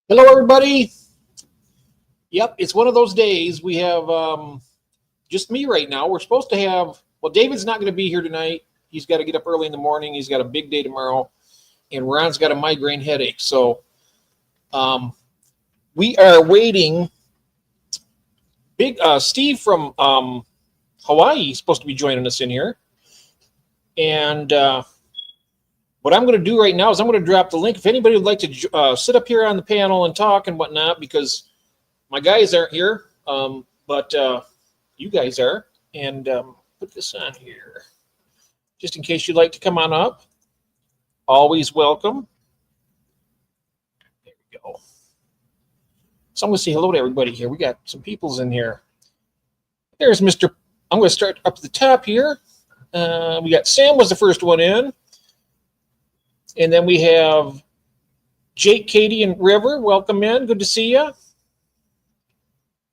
Hello, everybody. Yep, it's one of those days. We have just me right now. We're supposed to have, well, David's not going to be here tonight. He's got to get up early in the morning. He's got a big day tomorrow. And Ron's got a migraine headache. So we are waiting. Big Steve from Hawaii is supposed to be joining us in here. And what I'm going to do right now is I'm going to drop the link. If anybody would like to sit up here on the panel and talk and whatnot, because my guys aren't here, but you guys are. And put this on here, just in case you'd like to come on up. Always welcome. There we go. So I'm going to say hello to everybody here. We got some peoples in here. There's Mr. I'm going to start up at the top here. We got Sam was the first one in. And then we have Jake, Katie, and River. Welcome in. Good to see you.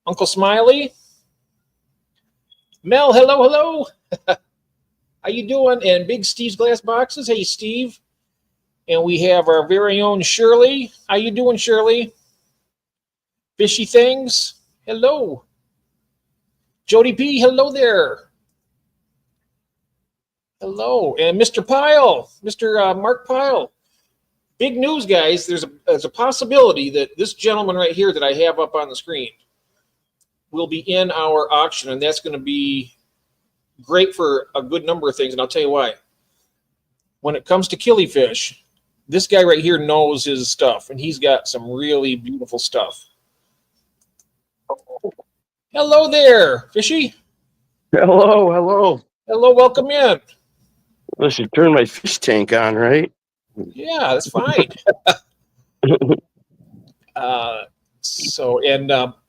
Uncle Smiley. Mel, hello. How you doing? And Big Steve's Glass Boxes. Hey, Steve. And we have our very own Shirley. How you doing, Shirley? Fishy Things. Hello. Jody P. Hello there. Hello. And Mr. Pyle. Mr. Mark Pyle. Big news, guys. There's a possibility that this gentleman right here that I have up on the screen will be in our auction, and that's going to be great for a good number of things, and I'll tell you why. When it comes to killifish, this guy right here knows his stuff, and he's got some really beautiful stuff. Hello there, Fishy. Hello. Hello, welcome in. I should turn my fish tank on, right? Yeah, that's fine.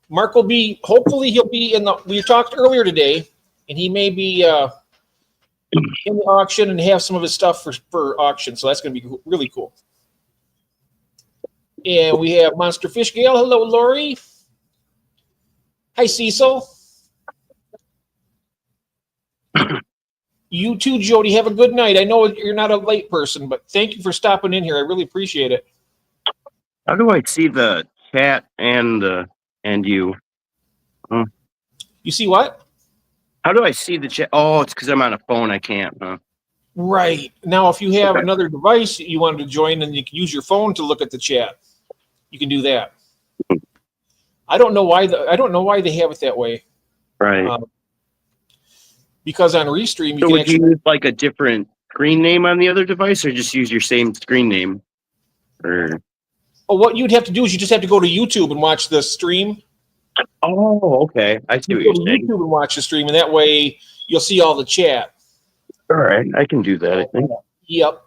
Mark will be, hopefully he'll be we talked earlier today, and he may be in the auction and have some of his stuff for auction. So that's going to be really cool. And we have Monster Fish Gale. Hello, Lori. Hi, Cecil. You too, Jody. Have a good night. I know you're not a late person, but thank you for stopping in here. I really appreciate it. How do I see the chat and you? You see what? How do I see the chat? Oh, it's because I'm on a phone. I can't. Right. Now, if you have another device you wanted to join, and you can use your phone to look at the chat, you can do that. I don't know why they have it that way. Right. Because on Restream, you use like a different screen name on the other device, or just use your same screen name? Or what you'd have to do is you just have to go to YouTube and watch the stream. Oh, okay. I see what you're saying. YouTube and watch the stream, and that way you'll see all the chat. All right, I can do that. I think. Yep.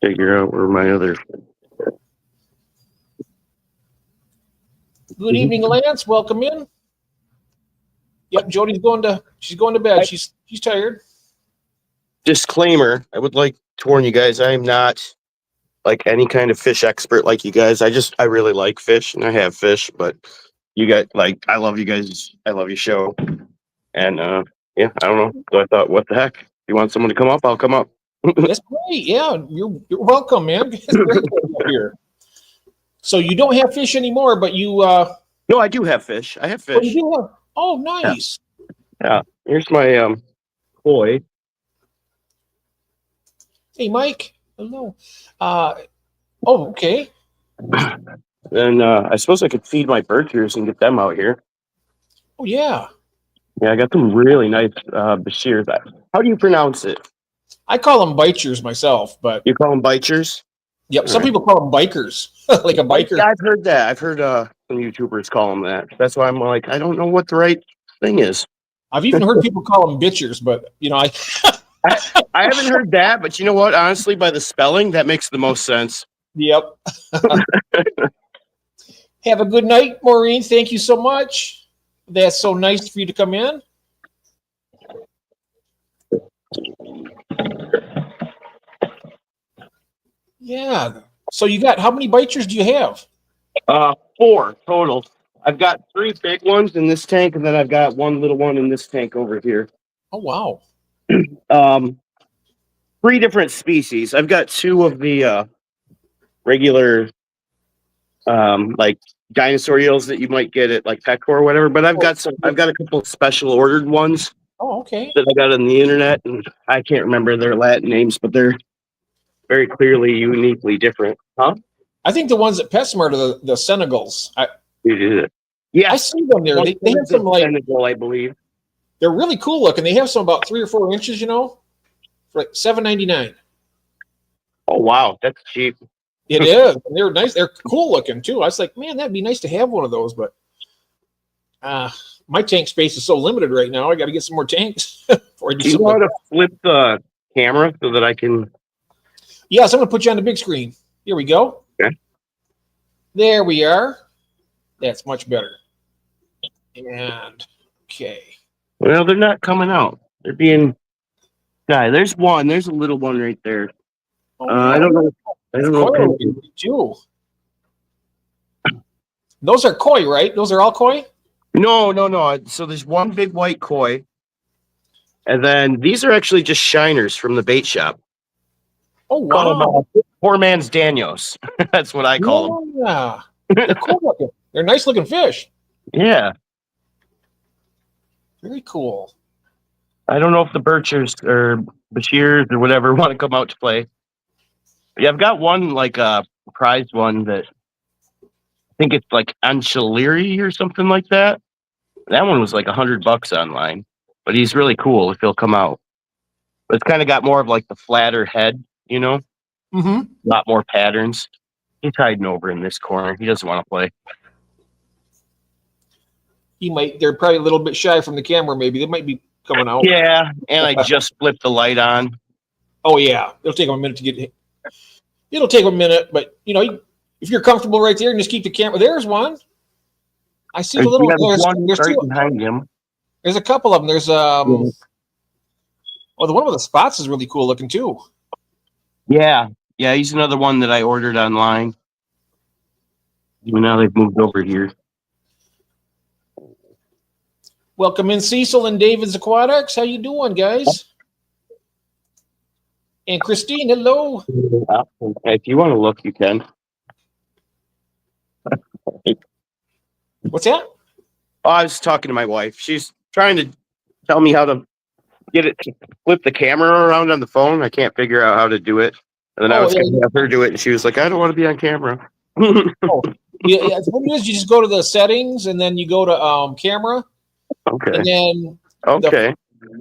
Figure out where my other. Good evening, Lance. Welcome in. Yep, Jody's going to bed. She's tired. Disclaimer: I would like to warn you guys. I am not like any kind of fish expert like you guys. I really like fish and I have fish, but you guys, like, I love you guys. I love your show, and yeah, I don't know. So I thought, what the heck? If you want someone to come up, I'll come up. That's great. Yeah, you're welcome, man. It's great to have you here. So you don't have fish anymore, but you. No, I do have fish. I have fish. Oh, you do have. Oh, nice. Yeah. Here's my koi. Hey, Mike. Hello. Okay. Then I suppose I could feed my birchers and get them out here. Oh, yeah. Yeah, I got some really nice Bashirs. How do you pronounce it? I call them biters myself, but you call them biters? Yep. Some people call them bikers, like a biker. Yeah, I've heard that. I've heard some YouTubers call them that. That's why I'm like, I don't know what the right thing is. I've even heard people call them bitchers, but I haven't heard that. But you know what? Honestly, by the spelling, that makes the most sense. Yep. Have a good night, Maureen. Thank you so much. That's so nice for you to come in. Yeah. So you got, how many biters do you have? 4 total. I've got 3 big ones in this tank, and then I've got 1 little one in this tank over here. Oh, wow. 3 different species. I've got 2 of the regular like dinosaur eels that you might get at like Petco or whatever. But I've got a couple special ordered ones Oh, okay. that I got on the internet, and I can't remember their Latin names, but they're very clearly uniquely different. Huh? I think the ones at PetSmart are the Senegals. Yeah, I see them there. They have some like Senegal, I believe. they're really cool looking. They have some about 3 or 4 inches, for like $7.99. Oh wow, that's cheap. It is. And they're nice. They're cool looking too. I was like, man, that'd be nice to have one of those, but my tank space is so limited right now. I got to get some more tanks before I do Do you something want like to flip the camera so that I can? Yes, I'm going to put you on the big screen. Here we go. Okay. There we are. That's much better. And okay. Well, they're not coming out. They're being. Guy, there's one. There's a little one right there. Oh, yeah. I don't know. I don't know. Koi too. Those are koi, right? Those are all koi? No. So there's one big white koi, and then these are actually just shiners from the bait shop. Oh, Call wow. them, poor man's Danios. That's what I call them. Yeah. They're cool looking. They're nice looking fish. Yeah. Very cool. I don't know if the Birchers or Bashirs or whatever want to come out to play. Yeah, I've got one like prized one that I think it's like Anchiliri or something like that. That one was like $100 online, but he's really cool if he'll come out. But it's kind of got more of like the flatter head, Mm-hmm. a lot more patterns. He's hiding over in this corner. He doesn't want to play. They're probably a little bit shy from the camera, maybe. They might be coming out. Yeah, and I just flipped the light on. Oh, yeah. It'll take them a minute to get. It'll take a minute, but if you're comfortable right there and just keep the camera. There's one. I see the little. There's right two behind him. There's a couple of them. There's the one with the spots is really cool looking too. Yeah, he's another one that I ordered online. Now they've moved over here. Welcome in, Cecil and David's Aquatics. How you doing, guys? And Christine, hello. If you want to look, you can. What's that? Oh, I was talking to my wife. She's trying to tell me how to get it to flip the camera around on the phone. I can't figure out how to do it. And then I was going to have her do it, and she was like, I don't want to be on camera. What it is, you just go to the settings, and then you go to camera. Okay. And then the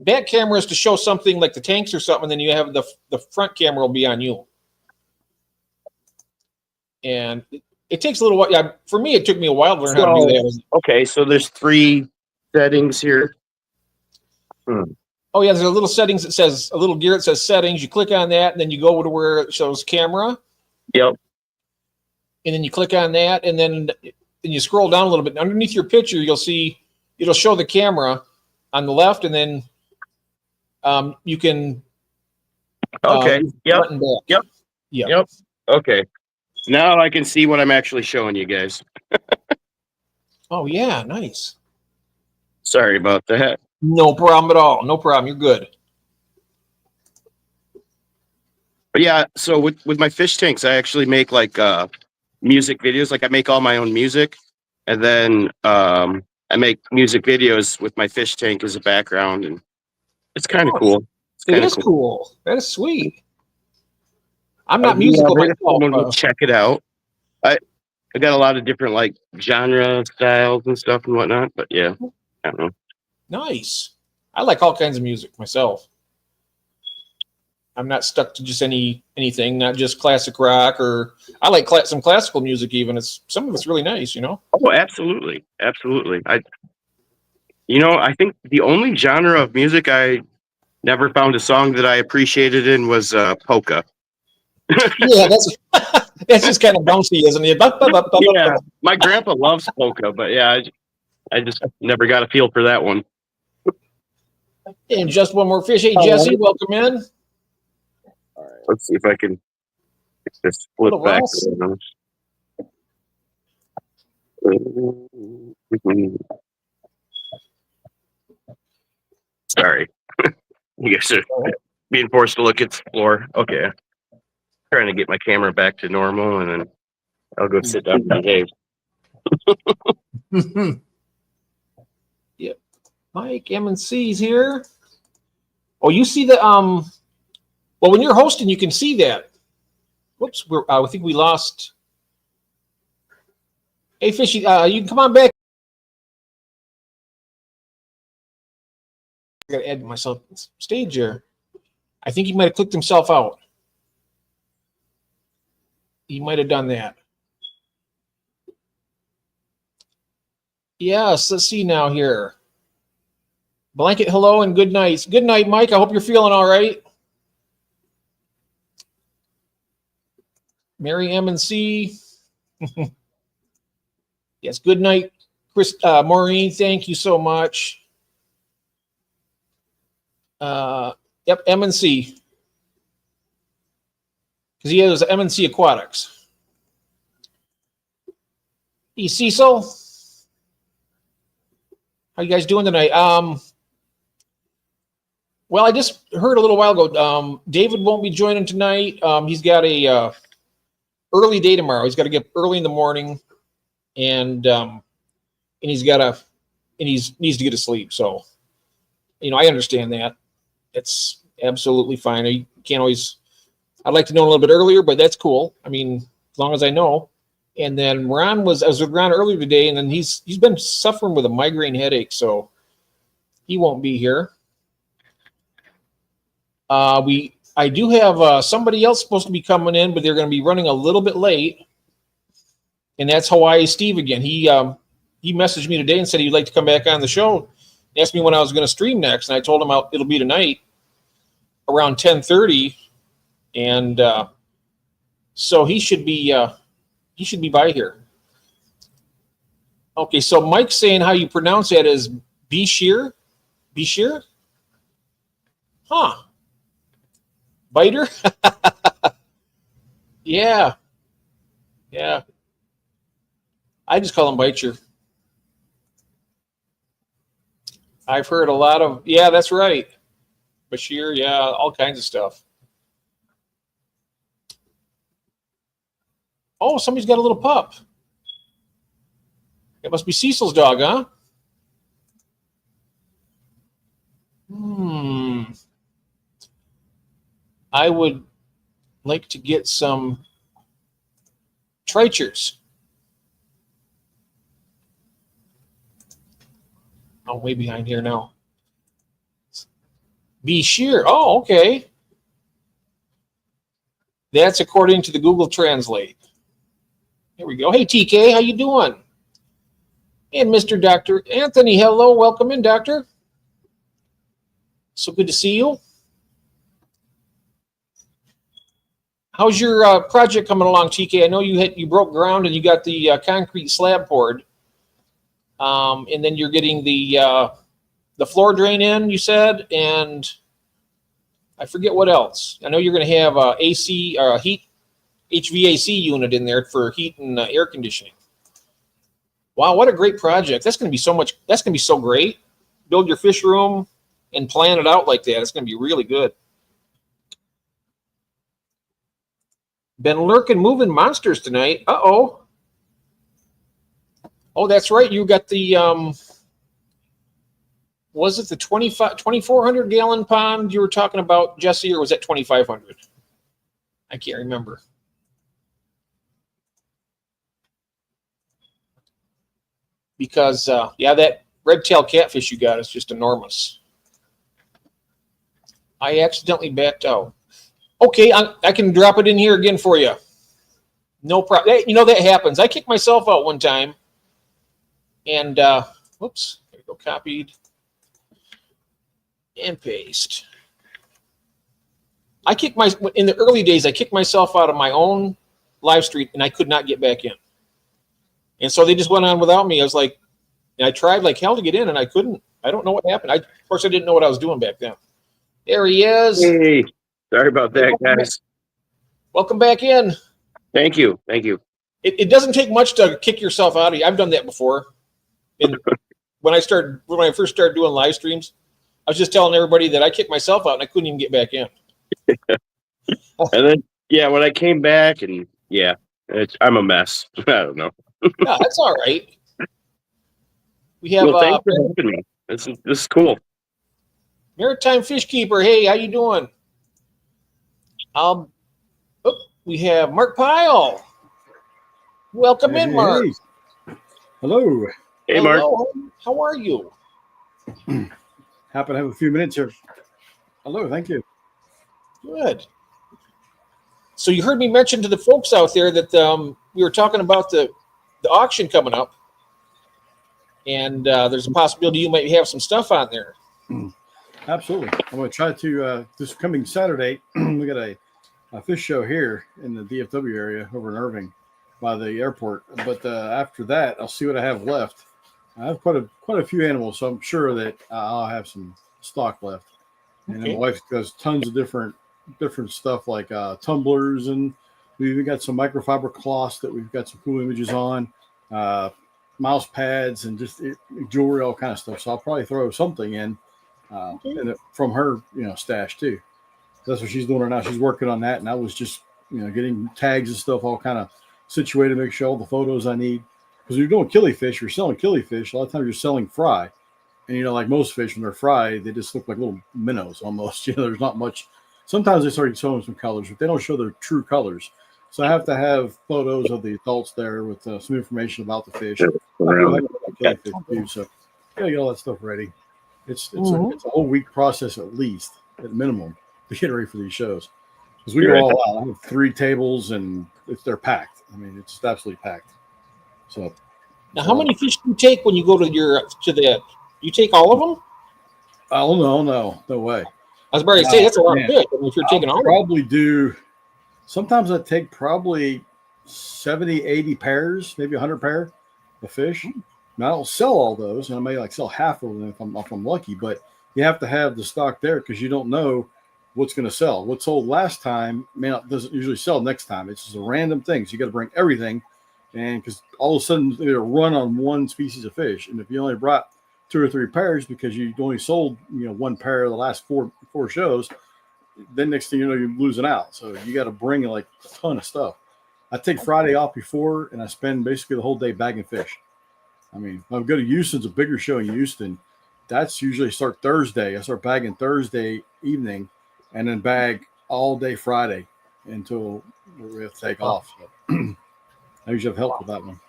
back camera is to show something like the tanks or something, and then you have the front camera will be on you. And it takes a little while. Yeah, for me, it took me a while to learn how to do that. Okay, so there's 3 settings here. Oh, yeah, there's a little settings that says a little gear that says settings. You click on that, and then you go to where it shows camera. Yep. And then you click on that, and then you scroll down a little bit. Underneath your picture, you'll see it'll show the camera on the left, and then you can. Okay. Front and back. Yep. Okay. Now I can see what I'm actually showing you guys. Oh, yeah, nice. Sorry about that. No problem at all. No problem. You're good. But yeah, so with my fish tanks, I actually make like music videos. Like I make all my own music, and then I make music videos with my fish tank as a background, and it's kind of cool. It is cool. That is sweet. I'm not musical myself. Someone will check it out. I got a lot of different like genre styles and stuff and whatnot, but yeah, I don't know. Nice. I like all kinds of music myself. I'm not stuck to just anything, not just classic rock, or I like some classical music even. Some of it's really nice, Oh, absolutely. I think the only genre of music I never found a song that I appreciated in was polka. Yeah, that's just kind of bouncy, isn't it? Yeah, my grandpa loves polka, but yeah, I just never got a feel for that one. And just one more fish. Hey, Jesse, welcome in. All right, let's see if I can just flip back. Sorry, you guys are being forced to look at the floor. Okay, trying to get my camera back to normal, and then I'll go sit down and behave. Yep. Mike M&C's here. Oh, you see the well, when you're hosting, you can see that. Whoops, I think we lost. Hey, Fishy, you can come on back. I gotta add myself stage here. I think he might have clicked himself out. He might have done that. Yes, let's see now here. Blanket, hello and good night. Good night, Mike. I hope you're feeling all right. Mary M&C. Yes, good night, Chris. Maureen, thank you so much. Yep, M&C. Because he has M&C Aquatics. Hey, Cecil. How you guys doing tonight? Well, I just heard a little while ago, David won't be joining tonight. He's got a early day tomorrow. He's got to get up early in the morning, and he's needs to get to sleep. So, I understand that. It's absolutely fine. You can't always. I'd like to know a little bit earlier, but that's cool. I mean, as long as I know. And then I was with Ron earlier today, and then he's been suffering with a migraine headache, so he won't be here. I do have somebody else supposed to be coming in, but they're going to be running a little bit late, and that's Hawaii Steve again. He messaged me today and said he'd like to come back on the show. He asked me when I was going to stream next, and I told him it'll be tonight around 10:30, and so he should be by here. Okay, so Mike's saying how you pronounce that is Bishir? Bishir? Huh. Biter? Yeah. Yeah. I just call him Biter. I've heard a lot of, yeah, that's right. Bashir, yeah, all kinds of stuff. Oh, somebody's got a little pup. It must be Cecil's dog, huh? I would like to get some trichers. I'm way behind here now. Be sure. Oh, okay. That's according to the Google Translate. Here we go. Hey, TK, how you doing? And Mr. Dr. Anthony, hello. Welcome in, Doctor. So good to see you. How's your project coming along, TK? I know you broke ground and you got the concrete slab poured, and then you're getting the floor drain in, you said, and I forget what else. I know you're going to have AC heat HVAC unit in there for heat and air conditioning. Wow, what a great project! That's going to be so much. That's going to be so great. Build your fish room and plan it out like that. It's going to be really good. Been lurking moving monsters tonight. Uh-oh. Oh, that's right. You got the, was it the 2,400 gallon pond you were talking about, Jesse, or was that 2,500? I can't remember. Because, yeah, that red-tailed catfish you got is just enormous. I accidentally backed out. Okay, I can drop it in here again for you. No problem. You know, that happens. I kicked myself out one time. And, whoops, there we go, copied and paste. In the early days, I kicked myself out of my own live stream, and I could not get back in. And so they just went on without me. I was like, and I tried like hell to get in, and I couldn't. I don't know what happened. Of course, I didn't know what I was doing back then. There he is. Hey, sorry about that, guys. Welcome back in. Thank you. Thank you. It doesn't take much to kick yourself out of. I've done that before. And when I first started doing live streams, I was just telling everybody that I kicked myself out and I couldn't even get back in. And then, yeah, when I came back, and yeah, I'm a mess. I don't know. Yeah, that's all right. We have Well, thanks for having me. This is cool. Maritime Fish Keeper. Hey, how you doing? Um, we have Mark Pyle. Welcome Hey, in, Mark. hey. Hello. Hey, Mark. Hello. How are you? Happen to have a few minutes here. Hello, thank you. Good. So you heard me mention to the folks out there that we were talking about the auction coming up, and there's a possibility you might have some stuff on there. Absolutely. I'm going to try to, this coming Saturday, we got a fish show here in the DFW area over in Irving by the airport. But after that, I'll see what I have left. I have quite a few animals, so I'm sure that I'll have some stock left. And then my wife does tons of different stuff like tumblers, and we even got some microfiber cloths that we've got some cool images on, mouse pads, and just jewelry, all kind of stuff. So I'll probably throw something in from her, stash too. That's what she's doing right now. She's working on that, and I was just, getting tags and stuff all kind of situated to make sure all the photos I need. Because you're doing killifish, you're selling killifish. A lot of times you're selling fry. And, like most fish, when they're fried, they just look like little minnows almost. There's not much. Sometimes they start showing some colors, but they don't show their true colors. So I have to have photos of the adults there with some information about the fish. Killifish too, so gotta get all that stuff ready. It's a whole week process at least, at minimum, to get ready for these shows. Because we go all out. I have 3 tables, and they're packed. I mean, it's absolutely packed. So now, how many fish do you take when you go to you take all of them? Oh no way. I was about to say that's a lot of fish. I mean, if you're taking all probably do. Sometimes I take probably 70, 80 pairs, maybe 100 pair of fish. Now I don't sell all those, and I may sell half of them if I'm lucky. But you have to have the stock there because you don't know what's going to sell. What sold last time doesn't usually sell next time. It's just a random thing. So you got to bring everything, and because all of a sudden they're run on one species of fish, and if you only brought 2 or 3 pairs because you only sold 1 pair of the last four shows, then next thing you know you're losing out. So you got to bring a ton of stuff. I take Friday off before, and I spend basically the whole day bagging fish. I mean, I'll go to Houston's a bigger show in Houston. That's usually start Thursday. I start bagging Thursday evening, and then bag all day Friday until we have to take off. So I usually have help with that one.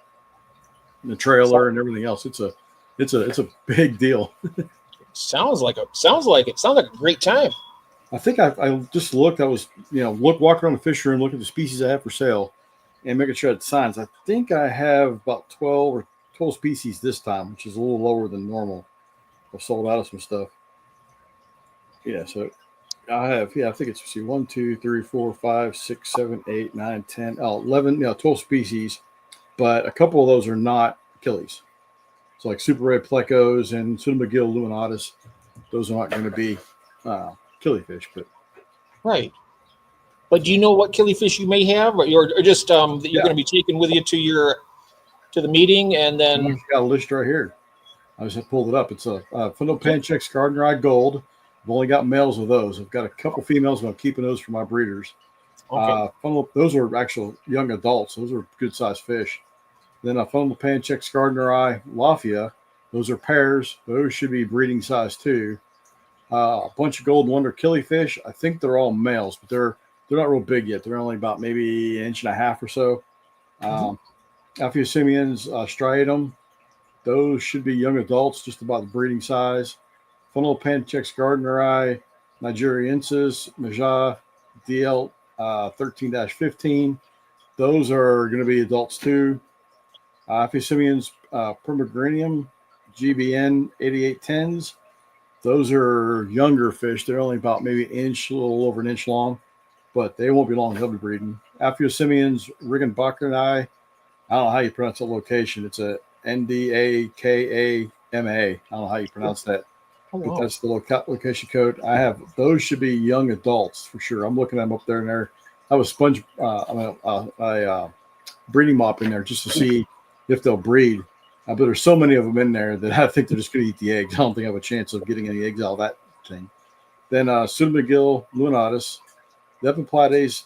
And the trailer and everything else. It's a big deal. Sounds like a great time. I think I just looked. I was walk around the fish room, look at the species I have for sale, and making sure I had signs. I think I have about 12 species this time, which is a little lower than normal. I've sold out of some stuff. Yeah, so I have. Yeah, I think it's 1, 2, 3, 4, 5, 6, 7, 8, 9, 10, 11, 12 species, but a couple of those are not Achilles. So like super red plecos and Pseudomagil luminatus, those are not going to be killifish, but right. But do you know what killifish you may have, or just that you're going to be taking with you to the meeting, and then I've got a list right here. I just pulled it up. It's a Fundopanchex Gardner-Eye Gold. I've only got males of those. I've got a couple females, but I'm keeping those for my breeders. okay. Those are actual young adults. Those are good sized fish. Then a Fundopanchex Gardner-Eye Lafia. Those are pairs. Those should be breeding size too. A bunch of Golden Wonder killifish. I think they're all males, but they're not real big yet. They're only about maybe 1.5 inches or so. Aphyosemians striatum. Those should be young adults, just about the breeding size. Fundopanchex Gardner-Eye Nigeriensis Maja DL 13-15. Those are going to be adults too. Aphyosemians Primigranum GBN 8810s. Those are younger fish. They're only about maybe a little over 1 inch long, but they won't be long. They'll be breeding. Aphyosemians Riggenbachernii. I don't know how you pronounce that location. It's a NDAKAMA. I don't know how you pronounce that. Oh, wow. But that's the location code. I have those should be young adults for sure. I'm looking at them up there and there. I have a sponge, breeding mop in there just to see if they'll breed. But there's so many of them in there that I think they're just going to eat the eggs. I don't think I have a chance of getting any eggs out of that thing. Then Pseudomagil luminatus, Lepidopades,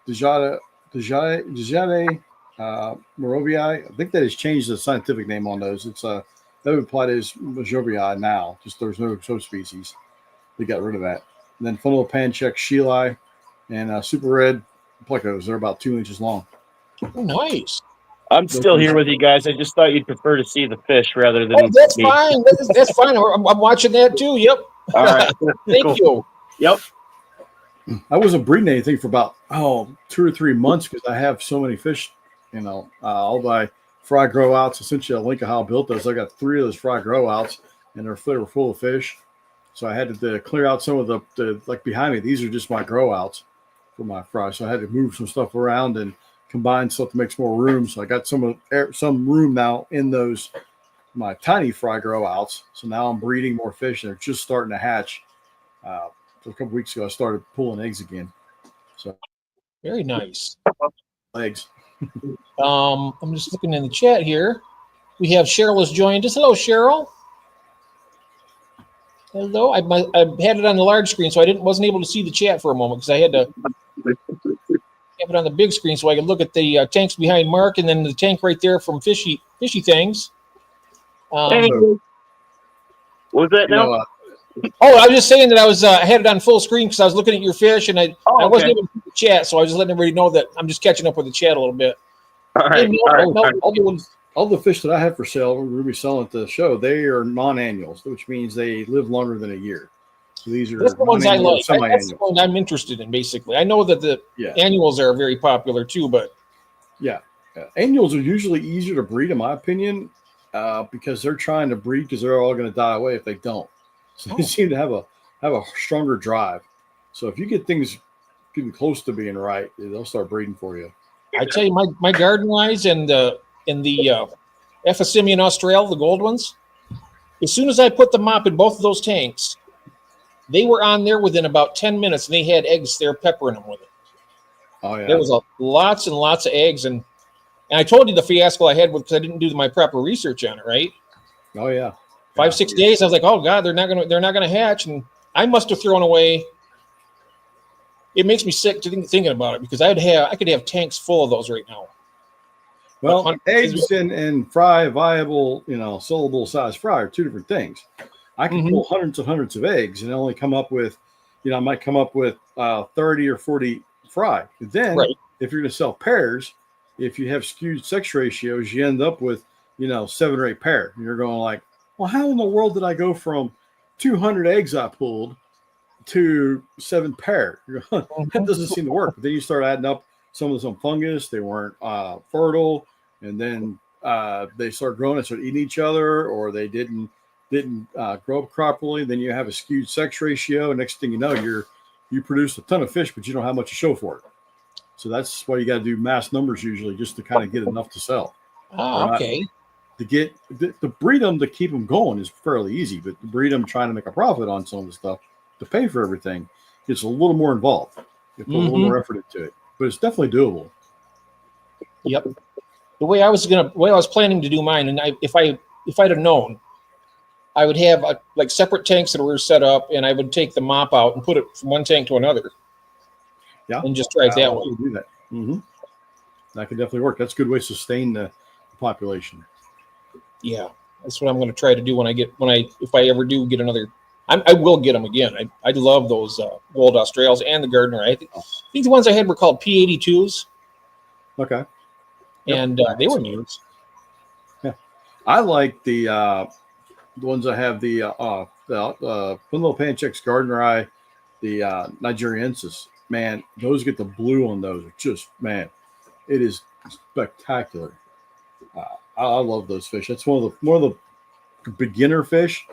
Dejata Dejade Morovii. I think that has changed the scientific name on those. It's that would apply to Morovii now. Just there's no subspecies. They got rid of that. And then funnel pancheck Sheili and super red plecos. They're about 2 inches long. Oh, nice. I'm still here with you guys. I just thought you'd prefer to see the fish rather than That's me. fine. That's fine. I'm watching that too. Yep. All right. Thank Cool. you. Yep. I wasn't breeding anything for about 2 or 3 months because I have so many fish. All my fry grow outs. I sent you a link of how I built those. I got 3 of those fry grow outs, and they were full of fish. So I had to clear out some of the like behind me. These are just my grow outs for my fry. So I had to move some stuff around and combine stuff to make some more room. So I got some room now in those my tiny fry grow outs. So now I'm breeding more fish, and they're just starting to hatch. So a couple weeks ago, I started pulling eggs again. So Very nice. eggs. I'm just looking in the chat here. We have Cheryl has joined us. Hello, Cheryl. Hello. I had it on the large screen, so I wasn't able to see the chat for a moment because I had to have it on the big screen so I could look at the tanks behind Mark and then the tank right there from Fishy Things. Hey. What was that now? I was just saying that I had it on full screen because I was looking at your fish and I wasn't able to see the chat, so I was just letting everybody know that I'm just catching up with the chat a little bit. All right. All the fish that I have for sale, we're going to be selling at the show, they are non-annuals, which means they live longer than a year. So these are That's the ones I like. semi-annual. That's the one I'm interested in, basically. I know that the annuals are very popular too, but annuals are usually easier to breed, in my opinion, because they're trying to breed because they're all going to die away if they don't. So they seem to have a stronger drive. So if you get things getting close to being right, they'll start breeding for you. I tell you, my garden eyes and the Ephisemian Austral, the gold ones, as soon as I put the mop in both of those tanks, they were on there within about 10 minutes, and they had eggs there peppering them with it. Oh, yeah. There was lots and lots of eggs, and I told you the fiasco I had because I didn't do my proper research on it, right? Oh, yeah. 5-6 days, I was like, oh God, they're not gonna hatch, and I must have thrown away. It makes me sick thinking about it because I could have tanks full of those right now. Well, eggs and fry, viable, sellable size fry are two different things. I can pull hundreds and hundreds of eggs and only come up with, I might come up with 30 or 40 fry. But then if you're going to sell pairs, if you have skewed sex ratios, you end up with, 7 or 8 pair. And you're going like, well, how in the world did I go from 200 eggs I pulled to 7 pair? That doesn't seem to work. But then you start adding up some fungus. They weren't fertile, and then they start growing and start eating each other, or they didn't grow up properly. Then you have a skewed sex ratio, and next thing you know, you produce a ton of fish, but you don't have much to show for it. So that's why you got to do mass numbers usually, just to kind of get enough to sell. Oh, okay. To breed them, to keep them going is fairly easy, but to breed them trying to make a profit on some of the stuff to pay for everything, it's a little more involved. You put a little more effort into it, but it's definitely doable. Yep. The way I was planning to do mine, and if I'd have known, I would have like separate tanks that were set up, and I would take the mop out and put it from one tank to another. Yeah, and just try it that way. Do that. That could definitely work. That's a good way to sustain the population. Yeah, that's what I'm going to try to do if I ever do get another. I will get them again. I love those gold Australs and the Gardner. I think the ones I had were called P82s. Okay. And they were neat. Yeah, I like the ones I have the Punlo Panchex Gardner Eye, the Nigeriensis. Man, those get the blue on those. Just it is spectacular. I love those fish. That's one of the beginner fish,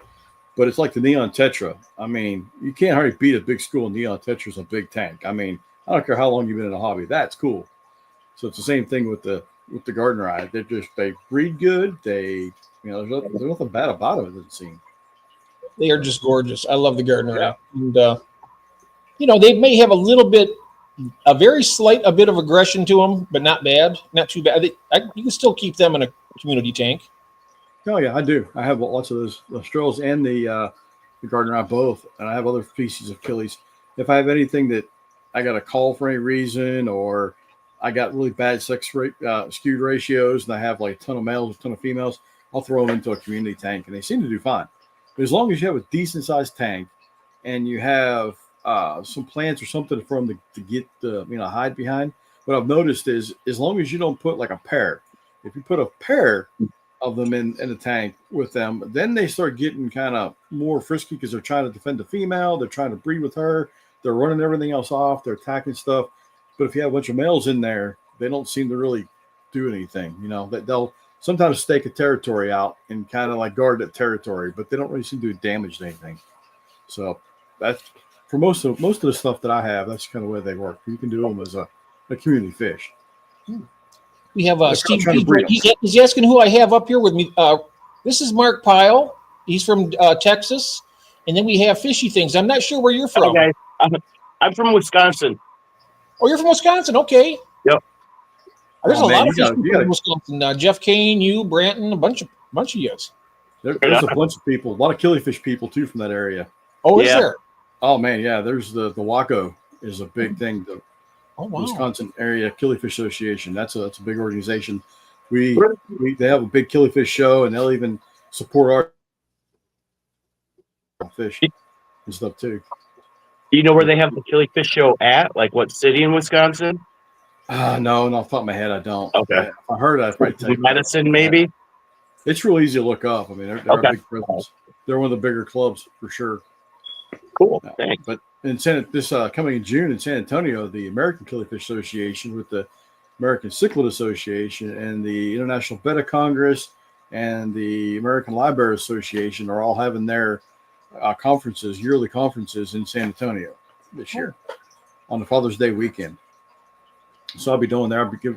but it's like the neon tetra. I mean, you can't hardly beat a big school of neon tetras in a big tank. I mean, I don't care how long you've been in the hobby. That's cool. So it's the same thing with the Gardner Eye. They breed good. There's nothing bad about them, it doesn't seem. They are just gorgeous. I love the Gardner Eye. And they may have a very slight bit of aggression to them, but not bad, not too bad. You can still keep them in a community tank. Oh yeah, I do. I have lots of those Australs and the Gardner Eye both, and I have other species of Achilles. If I have anything that I got to call for any reason, or I got really bad skewed ratios, and I have like a ton of males, a ton of females, I'll throw them into a community tank, and they seem to do fine. But as long as you have a decent sized tank, and you have some plants or something for them to get hide behind, what I've noticed is as long as you don't put like a pair, if you put a pair of them in the tank with them, then they start getting kind of more frisky because they're trying to defend the female, they're trying to breed with her, they're running everything else off, they're attacking stuff. But if you have a bunch of males in there, they don't seem to really do anything. That they'll sometimes stake a territory out and kind of like guard that territory, but they don't really seem to do damage to anything. So that's for most of the stuff that I have. That's kind of where they work. You can do them as a community fish. We have Steve. He's asking who I have up here with me. This is Mark Pyle. He's from Texas, and then we have Fishy Things. I'm not sure where you're from. Hi, guys. I'm from Wisconsin. Oh, you're from Wisconsin. Okay. Yep. There's a lot of fish people in Wisconsin. Jeff Kane, you, Branton, a bunch of you guys. There's a bunch of people, a lot of killifish people too from that area. Oh, is there? Oh man, yeah. There's the WACO is a big thing. The Wisconsin Area Killifish Association. That's a big organization. They have a big killifish show, and they'll even support our fish and stuff too. Do you know where they have the killifish show at? Like what city in Wisconsin? No, off the top of my head, I don't. Okay. I heard I'd probably tell you. Madison, maybe? It's real easy to look up. I mean, they're a big presence. They're one of the bigger clubs for sure. Cool. Thanks. But in coming in June in San Antonio, the American Killifish Association with the American Cichlid Association and the International Betta Congress and the American Library Association are all having their yearly conferences in San Antonio this year on the Father's Day weekend. So I'll be doing there. I'll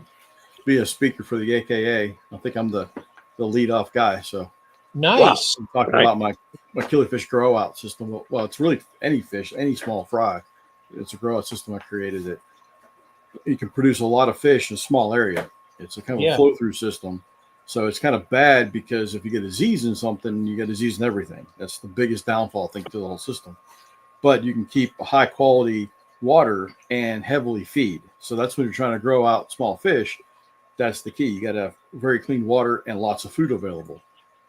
be a speaker for the AKA. I think I'm the lead off guy. So nice. I'm talking about my killifish grow out system. Well, it's really any fish, any small fry. It's a grow out system I created that you can produce a lot of fish in a small area. It's a kind of a flow through system. So it's kind of bad because if you get a disease in something, you get a disease in everything. That's the biggest downfall, I think, to the whole system. But you can keep a high quality water and heavily feed. So that's when you're trying to grow out small fish. That's the key. You got to have very clean water and lots of food available.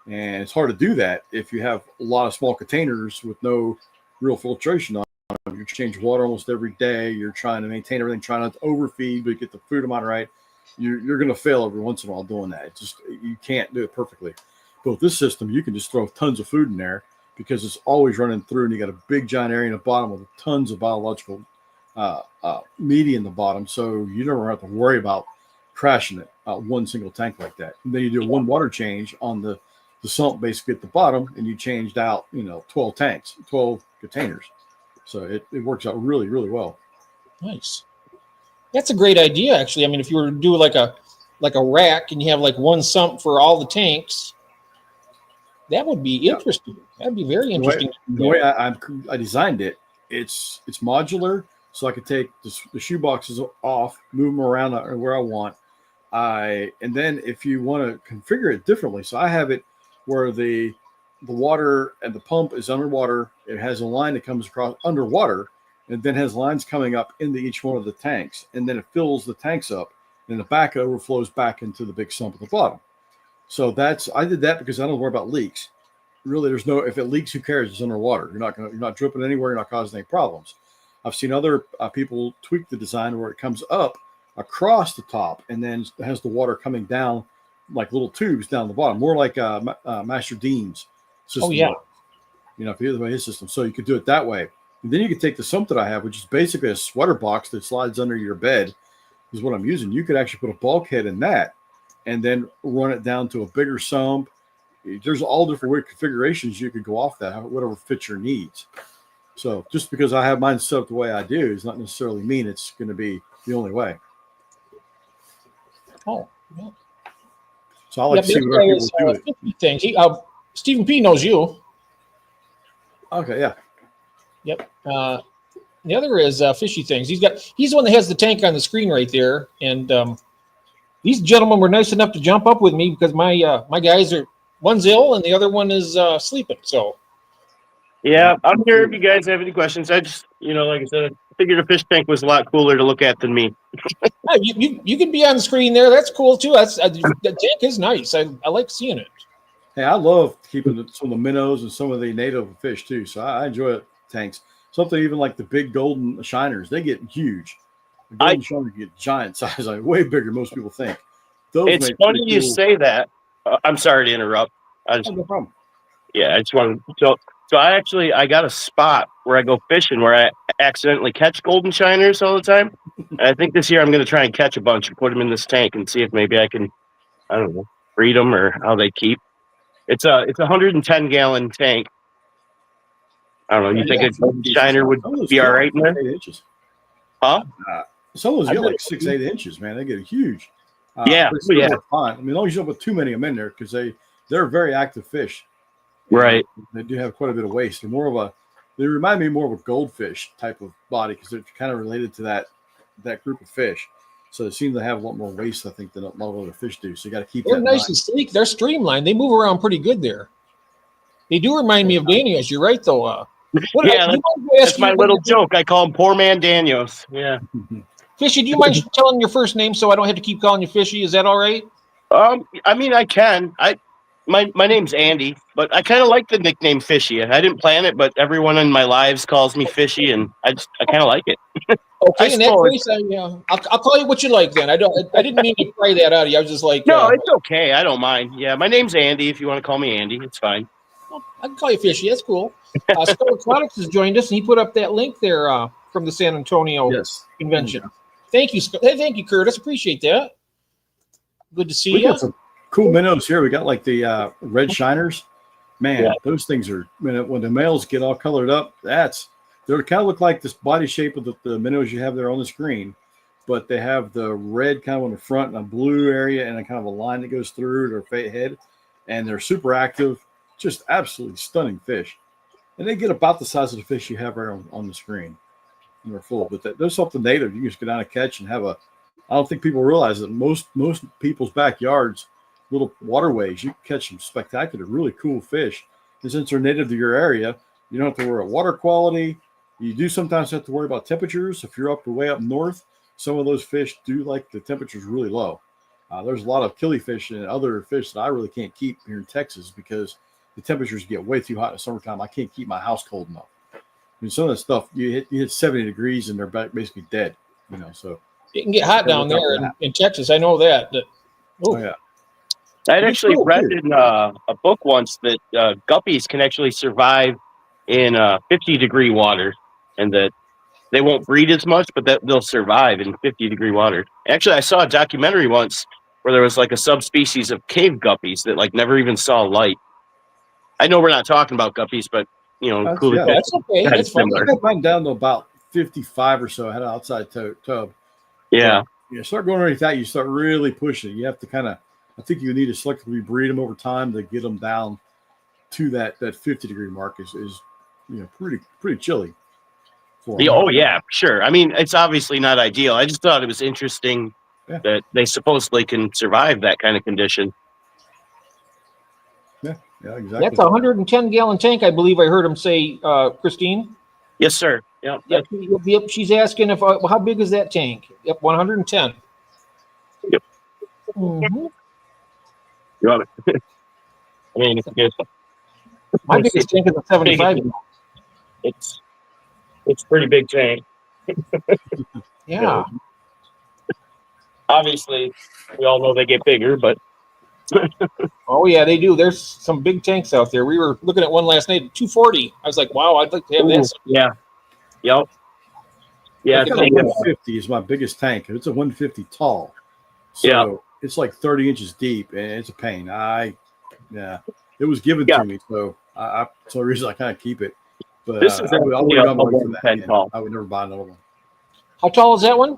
And it's hard to do that if you have a lot of small containers with no real filtration on them. You change water almost every day. You're trying to maintain everything, trying not to overfeed, but get the food amount right. You're going to fail every once in a while doing that. You can't do it perfectly. But with this system, you can just throw tons of food in there because it's always running through, and you got a big giant area in the bottom with tons of biological media in the bottom. So you never have to worry about crashing it one single tank like that. And then you do one water change on the sump basically at the bottom, and you changed out 12 tanks, 12 containers. So it works out really, really well. Nice. That's a great idea, actually. I mean, if you were to do like a rack and you have like one sump for all the tanks, that would be interesting. That'd be very interesting. The way I designed it, it's modular, so I could take the shoe boxes off, move them around where I want. And then if you want to configure it differently, so I have it where the water and the pump is underwater. It has a line that comes across underwater, and then has lines coming up into each one of the tanks, and then it fills the tanks up, and the back overflows back into the big sump at the bottom. So I did that because I don't worry about leaks. Really, if it leaks, who cares? It's underwater. You're not dripping anywhere. You're not causing any problems. I've seen other people tweak the design where it comes up across the top and then has the water coming down like little tubes down the bottom, more like Master Dean's system. Oh yeah. If you hear his system, so you could do it that way. And then you could take the sump that I have, which is basically a sweater box that slides under your bed, is what I'm using. You could actually put a bulkhead in that and then run it down to a bigger sump. There's all different weird configurations you could go off that, whatever fits your needs. So just because I have mine set up the way I do does not necessarily mean it's going to be the only way. Oh, yeah. So I like to see what other people do. Things. Stephen P knows you. Okay, yeah. Yep. The other is Fishy Things. He's the one that has the tank on the screen right there. And these gentlemen were nice enough to jump up with me because my guys one's ill and the other one is sleeping. So yeah, I'm here if you guys have any questions. I just like I said, figured a fish tank was a lot cooler to look at than me. Yeah, you can be on the screen there. That's cool too. The tank is nice. I like seeing it. Hey, I love keeping some of the minnows and some of the native fish too. So I enjoy it, tanks. Something even like the big golden shiners, they get huge. The golden shiners get giant size, like way bigger than most people think. It's funny you say that. I'm sorry to interrupt. No problem. Yeah, I just wanted so I got a spot where I go fishing where I accidentally catch golden shiners all the time. And I think this year I'm going to try and catch a bunch and put them in this tank and see if maybe I can, I don't know, breed them or how they keep. It's a 110-gallon tank. I don't know. You think a golden shiner would be all right in there? 8 inches. Huh? Some of those get like 6-8 inches, man. They get huge. Yeah. Fine. I mean, don't you don't put too many of them in there because they're very active fish. Right. They do have quite a bit of waste. They remind me more of a goldfish type of body because they're kind of related to that group of fish. So they seem to have a lot more waste, I think, than a lot of other fish do. So you got to keep that in nice mind. and sleek. They're streamlined. They move around pretty good there. They do remind me of Danios. You're right, though. That's my little joke. I call him Poor Man Danios. Yeah. Fishy, do you mind telling your first name so I don't have to keep calling you Fishy? Is that all right? I mean, I can. My name's Andy, but I kind of like the nickname Fishy. I didn't plan it, but everyone in my lives calls me Fishy, and I kind of like it. Okay, in that case, I'll call you what you like then. I didn't mean to pry that out of you. I was just like, no, it's okay. I don't mind. Yeah, my name's Andy. If you want to call me Andy, it's fine. I can call you Fishy. That's cool. Skull Aquatics has joined us, and he put up that link there from the San Antonio convention. Thank you, thank you, Curtis. Appreciate that. Good to see you. We got some cool minnows here. We got like the red shiners. Man, those things are when the males get all colored up. They kind of look like this body shape of the minnows you have there on the screen, but they have the red kind of on the front and a blue area and a kind of a line that goes through their head, and they're super active. Just absolutely stunning fish, and they get about the size of the fish you have right on the screen. And they're full, but there's something native. You can just go down and catch and have I don't think people realize that most people's backyards, little waterways, you can catch some spectacular, really cool fish. And since they're native to your area, you don't have to worry about water quality. You do sometimes have to worry about temperatures. If you're way up north, some of those fish do like the temperatures really low. There's a lot of killifish and other fish that I really can't keep here in Texas because the temperatures get way too hot in the summertime. I can't keep my house cold enough. I mean, some of the stuff you hit 70 degrees and they're basically dead. So it can get hot down there in Texas. I know that. Yeah. I'd actually read in a book once that guppies can actually survive in 50-degree water, and that they won't breed as much, but that they'll survive in 50-degree water. Actually, I saw a documentary once where there was like a subspecies of cave guppies that like never even saw light. I know we're not talking about guppies, but cool. Yeah, that's okay. That's fine. I got mine down to about 55 or so. I had an outside tub. Yeah. You start going underneath that, you start really pushing. You have to I think you need to selectively breed them over time to get them down to that 50-degree mark is pretty chilly. Oh yeah, sure. I mean, it's obviously not ideal. I just thought it was interesting that they supposedly can survive that kind of condition. Yeah, exactly. That's a 110-gallon tank, I believe I heard him say, Christine. Yes, sir. Yep. Yep. She's asking how big is that tank? Yep, 110. Yep. Mm-hmm. You want it? I mean, my biggest tank is a 75. It's a pretty big tank. Yeah. Obviously, we all know they get bigger, but oh yeah, they do. There's some big tanks out there. We were looking at one last night, 240. I was like, wow, I'd like to have that. Yeah. Yep. Yeah. 150 is my biggest tank. It's a 150 tall. So it's like 30 inches deep, and it's a pain. It was given to me, so that's the reason I kind of keep it. But this is I would never buy another one. How tall is that one?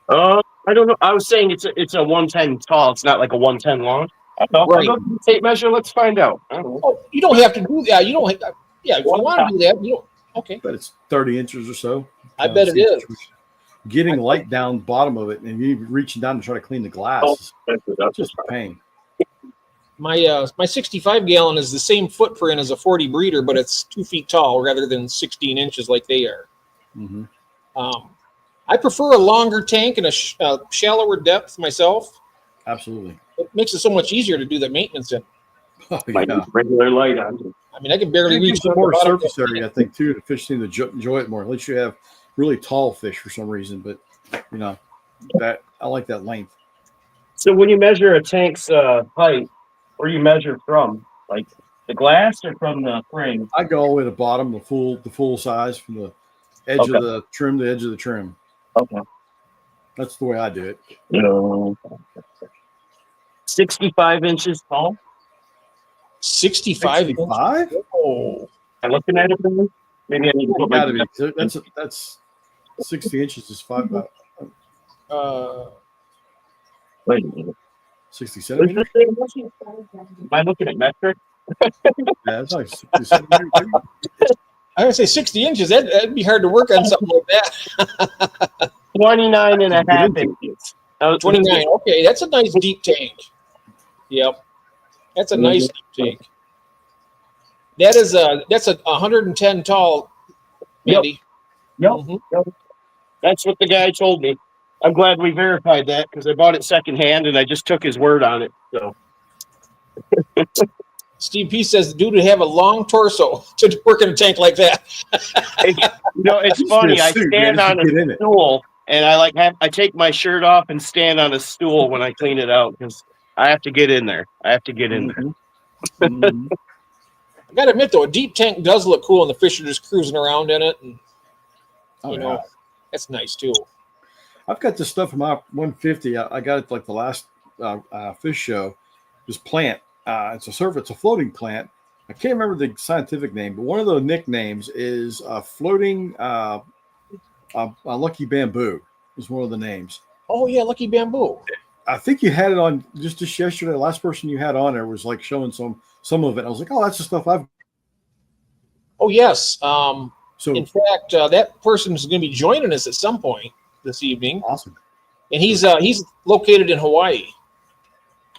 I don't know. I was saying it's a 110 tall. It's not like a 110 long. I don't know. Right. I'll go to the tape measure. Let's find out. I don't know. Oh, you don't have to do that. You don't. If you want to do that, you don't. Okay. But it's 30 inches or so. I bet it is. Getting light down the bottom of it, and you reaching down to try to clean the glass. That's just a pain. My 65-gallon is the same footprint as a 40 breeder, but it's 2 feet tall rather than 16 inches like they are. Mm-hmm. I prefer a longer tank and a shallower depth myself. Absolutely. It makes it so much easier to do the maintenance in. Oh, My yeah. regular light on. I mean, I can barely It reach gives you under more the bottom. surface area, I think, too. The fish seem to enjoy it more. At least you have really tall fish for some reason, but that I like that length. So when you measure a tank's height, where you measure from, like the glass or from the frame? I go all the way to the bottom, the full size from the edge of the trim to the edge of the trim. Okay. That's the way I do it. 65 inches tall. 65 65? Oh, I'm looking at it. Maybe I need to put my. Got to be. That's 60 inches is Wait a minute. 60 What's centimeters. this thing? Am I looking at metric? Yeah, it's like 60 centimeters. Maybe. I would say 60 inches. That'd be hard to work on something like that. 29 and a Get half into it. inches. 29. Okay, that's a nice deep tank. Yep, that's a nice deep tank. That's a 110 tall, Andy. Yep. Mhm. Yep. That's what the guy told me. I'm glad we verified that because I bought it secondhand and I just took his word on it. So Steve P says, "Dude would have a long torso to work in a tank like that." it's funny. I stand on a stool and I take my shirt off and stand on a stool when I clean it out because I have to get in there. Mm-hmm. I gotta admit though, a deep tank does look cool, and the fish are just cruising around in it, and that's nice too. I've got this stuff from my 150. I got it like the last fish show. This plant. It's a floating plant. I can't remember the scientific name, but one of the nicknames is floating lucky bamboo. Is one of the names. Oh yeah, lucky bamboo. I think you had it on just yesterday. The last person you had on there was like showing some of it. I was like, oh, that's the stuff I've. Oh yes. So in fact, that person is going to be joining us at some point this evening. Awesome. And he's located in Hawaii.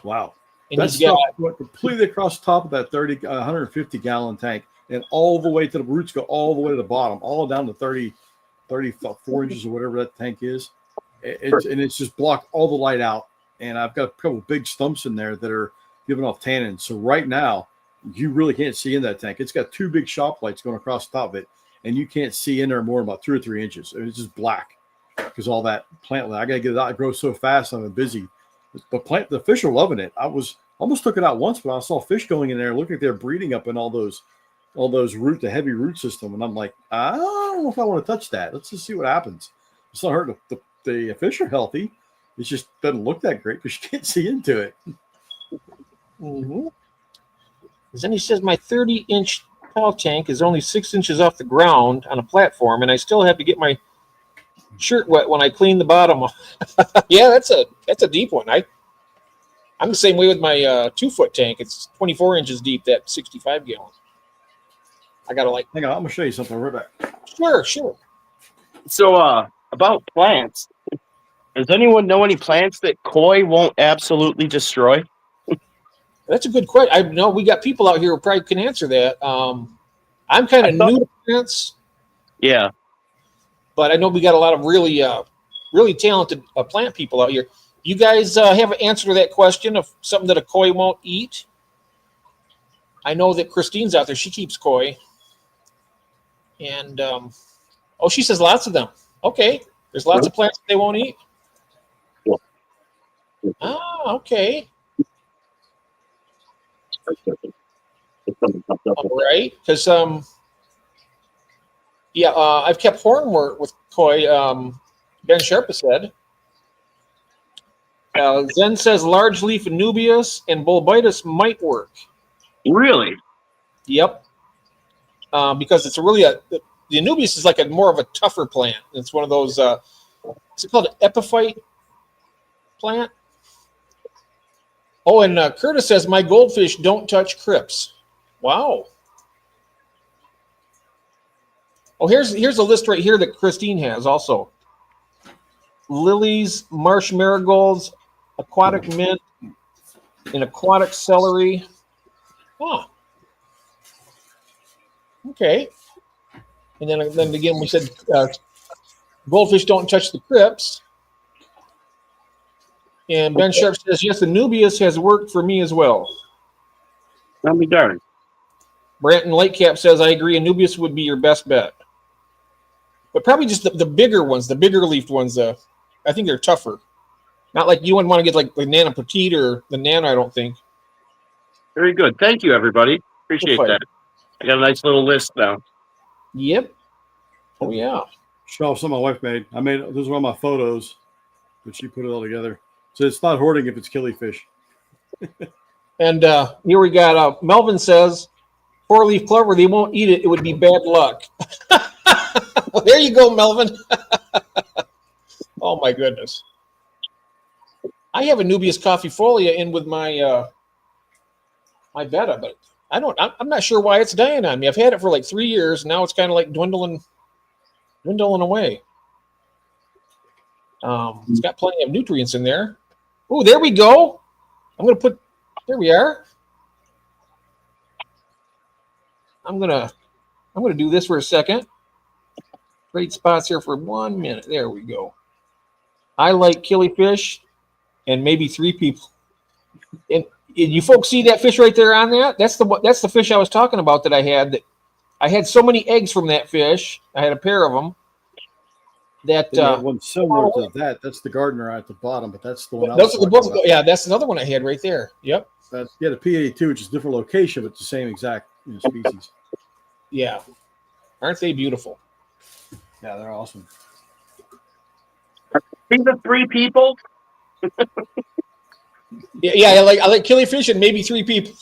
Wow. And that stuff went completely across the top of that 150 gallon tank, and all the way to the roots go all the way to the bottom, all down to 34 inches or whatever that tank is. And it's just blocked all the light out. And I've got a couple of big stumps in there that are giving off tannins. So right now, you really can't see in that tank. It's got two big shop lights going across the top of it, and you can't see in there more than about 2 or 3 inches. It's just black because all that plant. I got to get it out. It grows so fast. I'm busy. The fish are loving it. I almost took it out once, but I saw fish going in there, looking like they're breeding up in all those the heavy root system, and I'm like, I don't know if I want to touch that. Let's just see what happens. It's not hurting. The fish are healthy. It just doesn't look that great because you can't see into it. Mm-hmm. Then he says, my 30-inch tall tank is only 6 inches off the ground on a platform, and I still have to get my shirt wet when I clean the bottom. Yeah, that's a deep one. I'm the same way with my 2-foot tank. It's 24 inches deep, that 65 gallon. I gotta hang on, I'm gonna show you something right back. Sure. So about plants, does anyone know any plants that koi won't absolutely destroy? That's a good question. I know we got people out here who probably can answer that. I'm kind of new to plants. Yeah. But I know we got a lot of really talented plant people out here. You guys have an answer to that question of something that a koi won't eat? I know that Christine's out there. She keeps koi. And, she says lots of them. Okay. There's lots of plants that they won't eat? Yeah. Ah, okay. All right. Because, I've kept hornwort with koi. Ben Sharp has said. Zen says large leaf anubias and bulbitis might work. Really? Yep. Because it's the anubias is like more of a tougher plant. It's one of those. Is it called an epiphyte plant? Oh, and Curtis says my goldfish don't touch crypts. Wow. Oh, here's a list right here that Christine has also. Lilies, marsh marigolds, aquatic mint, and aquatic celery. Huh. Okay. And then again, we said Goldfish don't touch the crypts. And Ben Sharp says, yes, Anubias has worked for me as well. I'll be darned. Branton Lightcap says, I agree, Anubias would be your best bet. But probably just the bigger ones, the bigger leafed ones, I think they're tougher. Not like you wouldn't want to get like the Nana Petite or the Nana, I don't think. Very good. Thank you, everybody. Appreciate that. I got a nice little list now. Yep. Oh, yeah. Show off some my wife made. Those are all my photos, but she put it all together. So it's not hoarding if it's killifish. And here we got Melvin says, 4-leaf clover, they won't eat it. It would be bad luck. Well, there you go, Melvin. Oh, my goodness. I have Anubias coffeefolia in with my my Betta, but I'm not sure why it's dying on me. I've had it for like 3 years. Now it's kind of like dwindling away. It's got plenty of nutrients in there. Oh, there we go. There we are. I'm gonna do this for a second. Great spots here for 1 minute. There we go. I like killifish and maybe 3 people. And you folks see that fish right there on that? That's the fish I was talking about that I had. I had so many eggs from that fish. I had a pair of them. That one similar to that. That's the gardener at the bottom, but that's the one. Those are the books. Yeah, that's another one I had right there. Yep. That's the P82, which is a different location, but the same exact species. Yeah, aren't they beautiful? Yeah, they're awesome. These are 3 people. Yeah. I like killifish and maybe 3 people.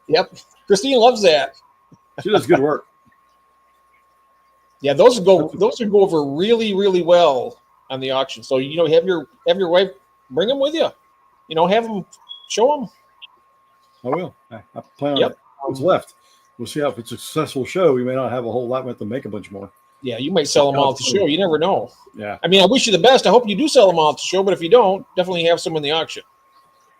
Yep, Christine loves that. She does good work. Yeah, those would go over really, really well on the auction. So have your wife bring them with you. Have them show them. I will. I plan on what's left. We'll see if it's a successful show. We may not have a whole lot. We have to make a bunch more. Yeah, you might sell them all at the show. You never know. Yeah. I mean, I wish you the best. I hope you do sell them all at the show. But if you don't, definitely have some in the auction.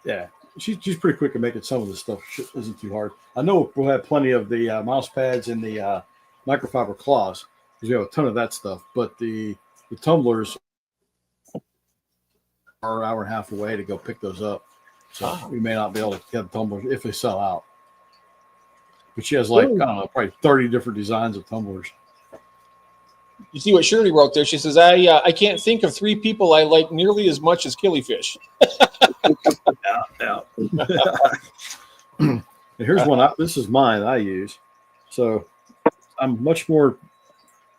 Yeah, she's pretty quick at making some of this stuff. Isn't too hard. I know we'll have plenty of the mouse pads and the microfiber claws because we have a ton of that stuff. But the tumblers are an hour and a half away to go pick those up. So we may not be able to get the tumblers if they sell out. But she has I don't know, probably 30 different designs of tumblers. You see what Shirley wrote there? She says, I can't think of 3 people I like nearly as much as killifish. Yeah. Here's one. This is mine I use. So I'm much more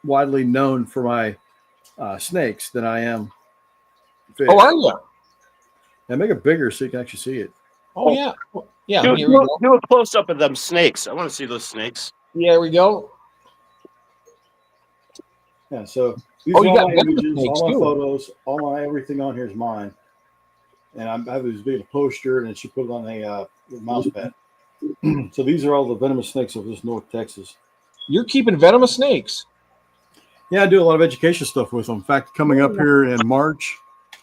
widely known for my snakes than I am fish. Oh, are you? I make it bigger so you can actually see it. Oh, yeah. Yeah, Do, here we go. do a close up of them snakes. I want to see those snakes. Yeah, there we go. Yeah, so these Oh, you are got all my images, snakes, all my too. photos, all my everything on here is mine. And I have this big poster, and then she put it on a mouse pad. So these are all the venomous snakes of this North Texas. You're keeping venomous snakes. Yeah, I do a lot of education stuff with them. In fact, coming up here in March,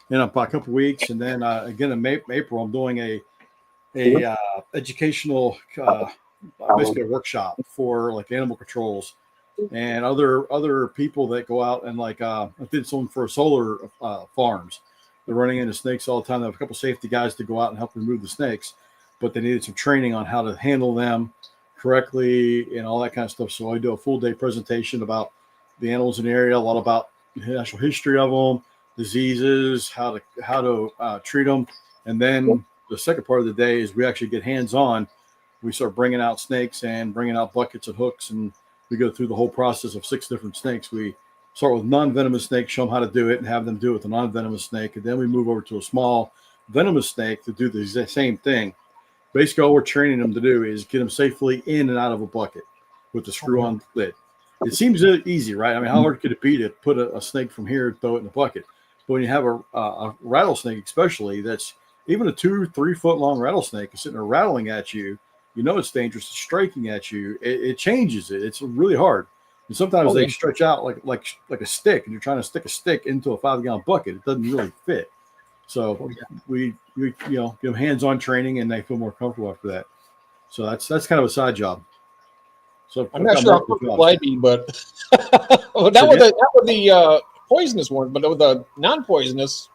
in about a couple weeks, and then again in April, I'm doing a educational basically a workshop for like animal controls and other people that go out and I did something for solar farms. They're running into snakes all the time. They have a couple safety guys to go out and help remove the snakes, but they needed some training on how to handle them correctly and all that kind of stuff. So I do a full day presentation about the animals in the area, a lot about the natural history of them, diseases, how to treat them, and then the second part of the day is we actually get hands-on. We start bringing out snakes and bringing out buckets and hooks, and we go through the whole process of 6 different snakes. We start with non-venomous snakes, show them how to do it, and have them do it with a non-venomous snake, and then we move over to a small venomous snake to do the same thing. Basically, all we're training them to do is get them safely in and out of a bucket with the screw-on lid. It seems easy, right? I mean, how hard could it be to put a snake from here and throw it in a bucket? But when you have a rattlesnake, especially, that's even a 2-3 foot long rattlesnake is sitting there rattling at you, you know it's dangerous. It's striking at you. It changes it. It's really hard. And sometimes they stretch out like a stick, and you're trying to stick a stick into a 5-gallon bucket. It doesn't really fit. So we give them hands-on training, and they feel more comfortable after that. So that's kind of a side job. So I'm not sure how comfortable I'd be, but not with the poisonous one, but with the non-poisonous,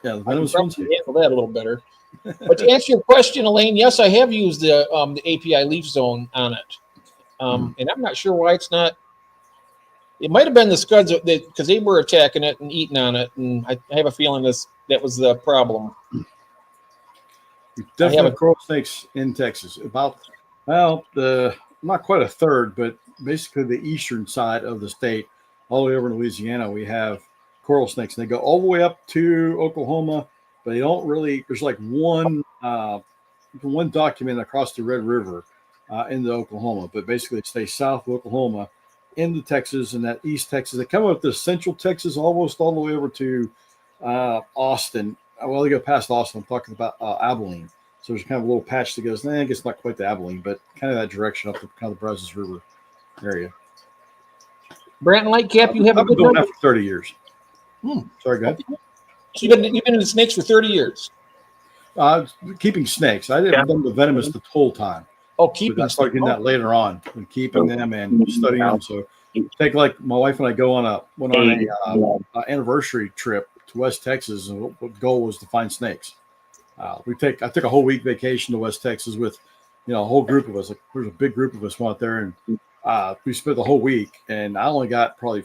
Yeah, the I can venomous ones. probably handle that a little better. But to answer your question, Elaine, yes, I have used the API leaf zone on it, and I'm not sure why it's not. It might have been the scuds because they were attacking it and eating on it, and I have a feeling that was the problem. We definitely have coral snakes in Texas. Not quite a third, but basically the eastern side of the state, all the way over in Louisiana, we have coral snakes, and they go all the way up to Oklahoma, but they don't really. There's like one document across the Red River into Oklahoma, but basically it stays south of Oklahoma into Texas, and that East Texas. They come up to Central Texas, almost all the way over to Austin. Well, they go past Austin. I'm talking about Abilene. So there's kind of a little patch that goes, I guess not quite to Abilene, but kind of that direction up to kind of the Brazos River area. Brant Lightcap, you have I've been doing that for 30 years. Sorry, go ahead. So you've been into snakes for 30 years. Keeping snakes. I didn't done the venomous the whole time. Oh, keeping. I started getting that later on, and keeping them and studying them. So, take like my wife and I went on a anniversary trip to West Texas, and what the goal was to find snakes. I took a whole week vacation to West Texas with, a whole group of us. Like, there's a big group of us went there, and we spent the whole week. And I only got probably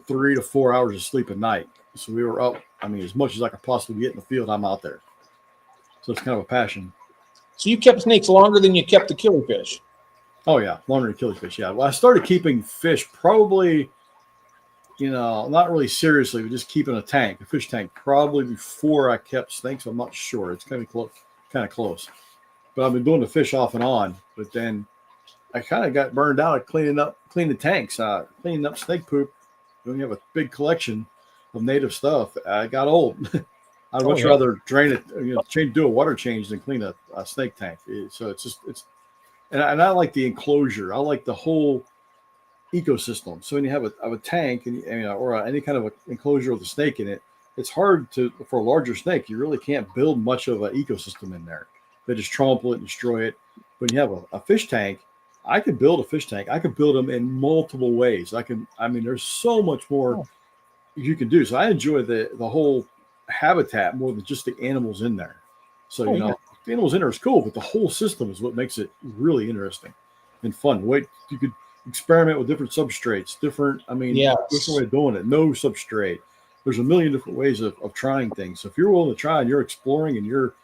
3 to 4 hours of sleep at night. So we were up. As much as I could possibly get in the field, I'm out there. So it's kind of a passion. So you kept snakes longer than you kept the killifish? Oh yeah, longer than killifish. Yeah. Well, I started keeping fish probably, not really seriously, but just keeping a fish tank, probably before I kept snakes. I'm not sure. It's kind of close. But I've been doing the fish off and on. But then I kind of got burned out at cleaning the tanks, cleaning up snake poop. When you have a big collection of native stuff, I got old. I'd much rather drain it, do a water change than clean a snake tank. So and I like the enclosure. I like the whole ecosystem. So when you have a tank or any kind of enclosure with a snake in it, it's hard for a larger snake. You really can't build much of an ecosystem in there. They just trample it and destroy it. When you have a fish tank, I could build a fish tank. I could build them in multiple ways. There's so much more you can do. So I enjoy the whole habitat more than just the animals in there. So the animals in there is cool, but the whole system is what makes it really interesting and fun. You could experiment with different substrates, different way of doing it. No substrate. There's a million different ways of trying things. So if you're willing to try and you're exploring and you're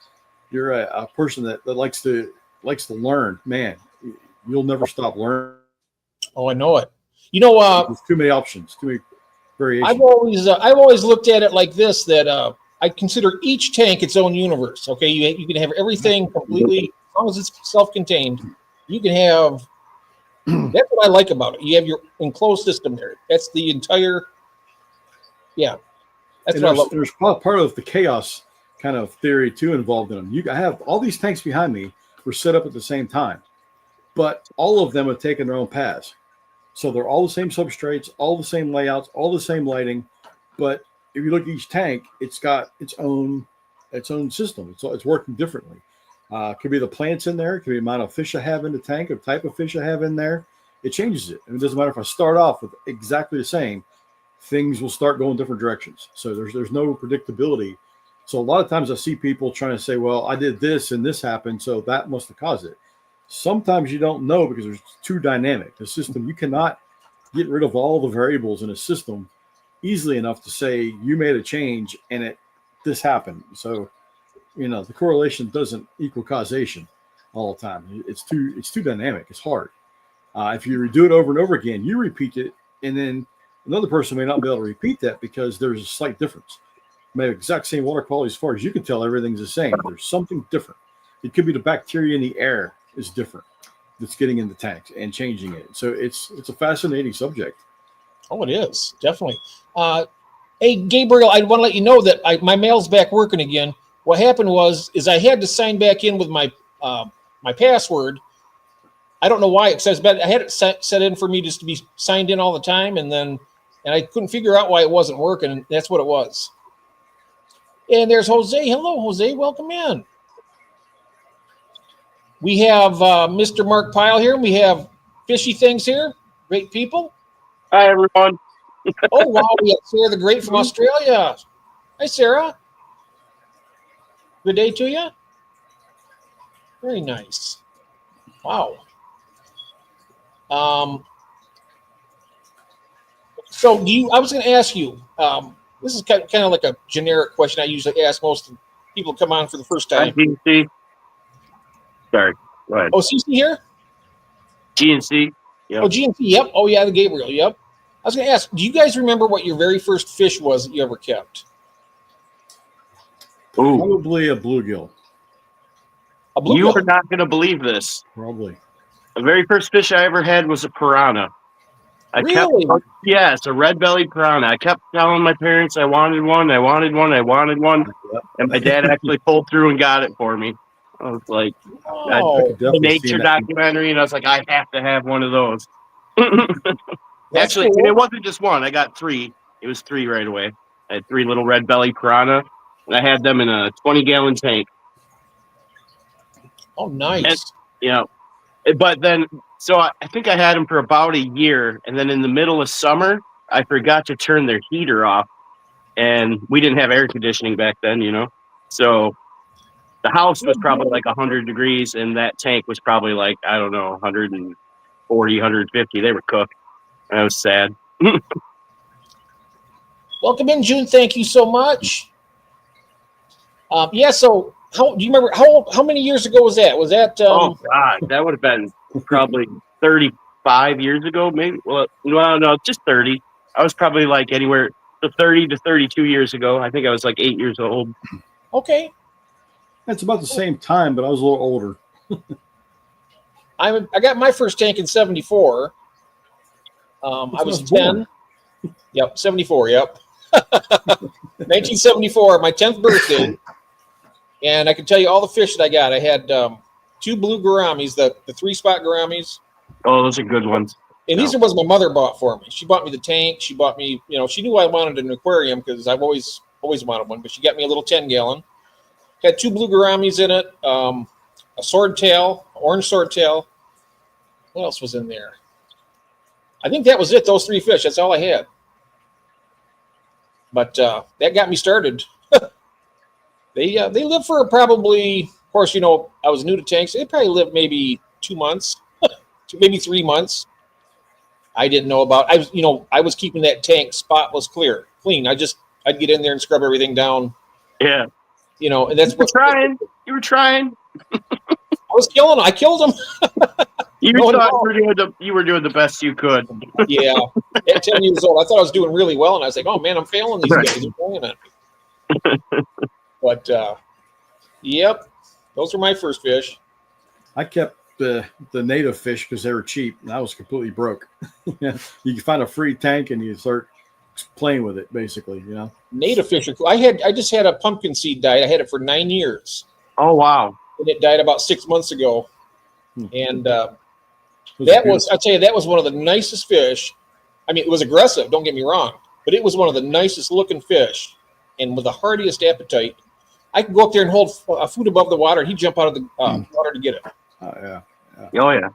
a person that likes to learn, man, you'll never stop learning. Oh, I know it. There's too many options, too many variations. I've always looked at it like this, that I consider each tank its own universe. Okay, you can have everything completely, as long as it's self-contained. You can have. That's what I like about it. You have your enclosed system there. That's the entire. Yeah, that's what I love. There's part of the chaos kind of theory too involved in them. I have all these tanks behind me were set up at the same time, but all of them have taken their own paths. So they're all the same substrates, all the same layouts, all the same lighting. But if you look at each tank, it's got its own system. It's working differently. Could be the plants in there. Could be the amount of fish I have in the tank, or type of fish I have in there. It changes it. And it doesn't matter if I start off with exactly the same. Things will start going different directions. So there's no predictability. So a lot of times I see people trying to say, well, I did this and this happened, so that must have caused it. Sometimes you don't know because it's too dynamic. The system, you cannot get rid of all the variables in a system easily enough to say you made a change and this happened. So, the correlation doesn't equal causation all the time. It's too dynamic. It's hard. If you do it over and over again, you repeat it, and then another person may not be able to repeat that because there's a slight difference. May have exact same water quality as far as you can tell, everything's the same. There's something different. It could be the bacteria in the air is different that's getting in the tanks and changing it. So it's a fascinating subject. Oh, it is, definitely. Hey, Gabriel, I want to let you know that my mail's back working again. What happened is I had to sign back in with my password. I don't know why it says, but I had it set in for me just to be signed in all the time, and I couldn't figure out why it wasn't working, and that's what it was. And there's Jose. Hello, Jose. Welcome in. We have Mr. Mark Pyle here, and we have fishy things here. Great people. Hi, everyone. Oh, wow. We have Sarah the Great from Australia. Hi, Sarah. Good day to you. Very nice. Wow. So I was going to ask you, this is kind of like a generic question I usually ask most people who come on for the first time. GNC. Sorry. Go ahead. Oh, CC here? GNC. Yep. Oh, GNC. Yep. Oh, yeah, the Gabriel. Yep. I was going to ask, do you guys remember what your very first fish was that you ever kept? Ooh. Probably a bluegill. A bluegill? You are not going to believe this. Probably. The very first fish I ever had was a piranha. Really? Yes, a red-bellied piranha. I kept telling my parents I wanted one, and my dad actually pulled through and got it for me. I was like, Oh, the nature documentary, and I was like, I have to have one of those. Actually, cool. it wasn't just one. I got 3. It was 3 right away. I had 3 little red-bellied piranha, and I had them in a 20-gallon tank. Oh, nice. And, but then, so I think I had them for about a year, and then in the middle of summer, I forgot to turn their heater off, and we didn't have air conditioning back then, So the house was probably like 100 degrees, and that tank was probably like, I don't know, 140, 150. They were cooked. And I was sad. Welcome in, June. Thank you so much. So do you remember how many years ago was that? Was that? Oh God, that would have been probably 35 years ago, maybe. Well, no, just 30. I was probably like anywhere to 30 to 32 years ago. I think I was like 8 years old. Okay. That's about the same time, but I was a little older. I got my first tank in '74. I was 10. Yep, 74. Yep. 1974, my 10th birthday. And I can tell you all the fish that I got. I had 2 blue gouramis, the 3-spot gouramis. Oh, those are good ones. And these are ones my mother bought for me. She bought me the tank. She bought me, she knew I wanted an aquarium because I've always wanted one. But she got me a little 10-gallon. Had 2 blue gouramis in it, a swordtail, orange swordtail. What else was in there? I think that was it. Those 3 fish. That's all I had. But that got me started. They lived for probably, of course, I was new to tanks. They probably lived maybe 2 months, maybe 3 months. I didn't know about. I was keeping that tank spotless, clean. I'd get in there and scrub everything down. Yeah. And that's what you were trying. I was killing them. I killed them. You were doing the best you could. Yeah. At 10 years old, I thought I was doing really well, and I was like, "Oh man, I'm failing these guys. They're playing it." But yep, those were my first fish. I kept the native fish because they were cheap, and I was completely broke. You can find a free tank and you start playing with it, basically. Native fish are cool. I just had a pumpkin seed diet. I had it for 9 years. Oh wow! And it died about 6 months ago. And I'll tell you, that was one of the nicest fish. I mean, it was aggressive. Don't get me wrong, but it was one of the nicest looking fish, and with the hardiest appetite. I could go up there and hold food above the water, and he'd jump out of the water to get it. Yeah. Oh yeah.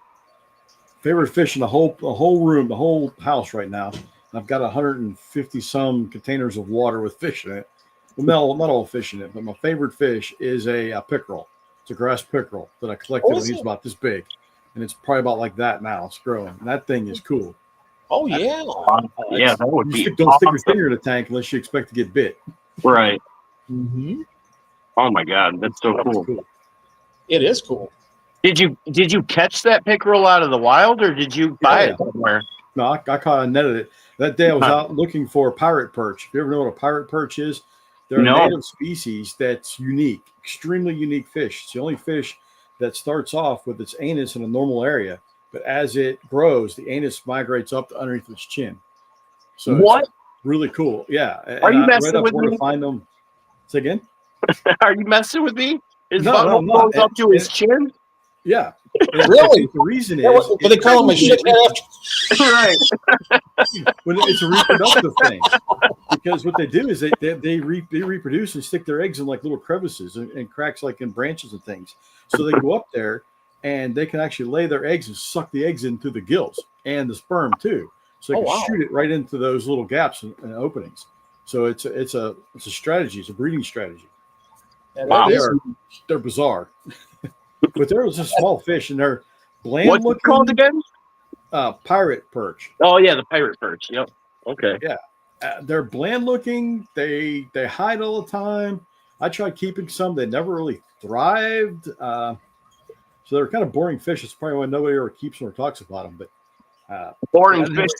Favorite fish in the whole room, the whole house right now. I've got 150 some containers of water with fish in it. Well, not all fish in it, but my favorite fish is a pickerel. It's a grass pickerel that I collected when he was about this big, and it's probably about like that now. It's growing, and that thing is cool. Oh yeah, yeah. That would be. Don't stick your finger in the tank unless you expect to get bit. Right. Mm-hmm. Oh my God, that's so cool. It is cool. Did you catch that pickerel out of the wild, or did you buy it somewhere? No, I caught and netted it. That day I was out looking for a pirate perch. If you ever know what a pirate perch is, they're a native species that's unique, extremely unique fish. It's the only fish that starts off with its anus in a normal area, but as it grows, the anus migrates up to underneath its chin. So it's really cool. Yeah. Are you messing with me? To find them. Say again? Are you messing with me? His butthole goes up to his chin? Yeah. Really? The reason is... But they call him a shithead after. Right. When it's a reproductive thing. Because what they do is they reproduce and stick their eggs in like little crevices and cracks like in branches and things. So they go up there and they can actually lay their eggs and suck the eggs in through the gills and the sperm too. So they can shoot it right into those little gaps and openings. So it's a strategy. It's a breeding strategy. Wow. They're bizarre, but there was a small fish, and they're bland What's looking. it called again? Pirate perch. Oh yeah, the pirate perch. Yep. Okay. Yeah, they're bland looking. They hide all the time. I tried keeping some. They never really thrived. So they're kind of boring fish. It's probably why nobody ever keeps them or talks about them. But boring fish.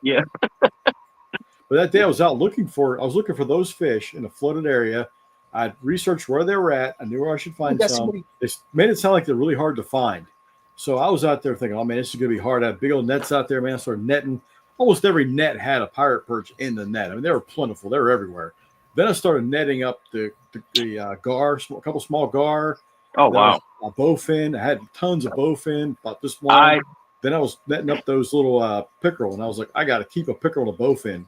Yeah. But that day I was out looking for those fish in a flooded area. I researched where they were at. I knew where I should find some. They made it sound like they're really hard to find. So I was out there thinking, oh man, this is going to be hard. I had big old nets out there, man. I started netting. Almost every net had a pirate perch in the net. I mean, they were plentiful. They were everywhere. Then I started netting up the gar, a couple small gar. Oh, wow. A bowfin. I had tons of bowfin, about this long. Then I was netting up those little pickerel, and I was like, I got to keep a pickerel and a bowfin.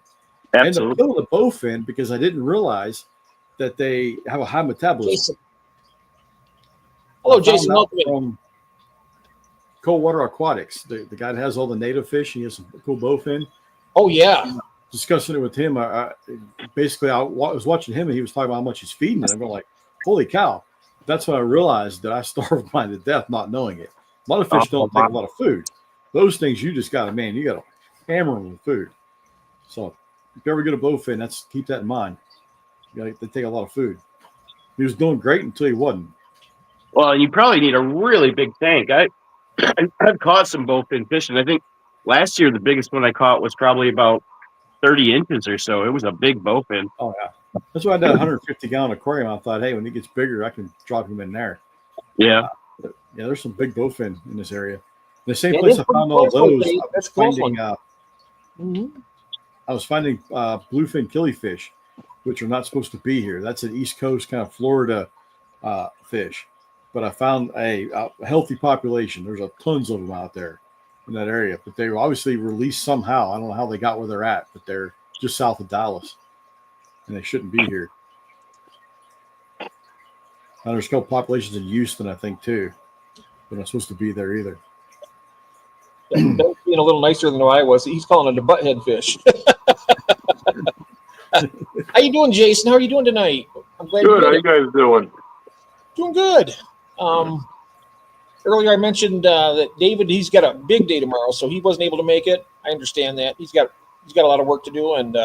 Absolutely. And the bowfin because I didn't realize that they have a high metabolism. Jason. Hello, Jason. Welcome from Coldwater Aquatics, the guy that has all the native fish. He has some cool bowfin. Oh, yeah. Discussing it with him, I was watching him, and he was talking about how much he's feeding. And I'm going like, holy cow. That's when I realized that I starved mine to death not knowing it. A lot of fish don't take a lot of food. Those things you just got to hammer them with food. So if you ever get a bowfin, keep that in mind. They take a lot of food. He was doing great until he wasn't. Well, you probably need a really big tank. I've caught some bowfin fish, and I think last year the biggest one I caught was probably about 30 inches or so. It was a big bowfin. Oh, yeah. That's why I did a 150-gallon aquarium. I thought, hey, when he gets bigger, I can drop him in there. Yeah. Yeah, there's some big bowfin in this area. The same place I found all those, I was finding bluefin killifish, which are not supposed to be here. That's an East Coast kind of Florida fish. But I found a healthy population. There's tons of them out there in that area. But they were obviously released somehow. I don't know how they got where they're at, but they're just south of Dallas. And they shouldn't be here. Now, there's a couple populations in Houston, I think, too. They're not supposed to be there either. Being a little nicer than I was. He's calling it a butthead fish. How you doing, Jason? How are you doing tonight? I'm glad. Good. How you guys doing? Doing good. Earlier I mentioned that David, he's got a big day tomorrow, so he wasn't able to make it. I understand that. He's got a lot of work to do, and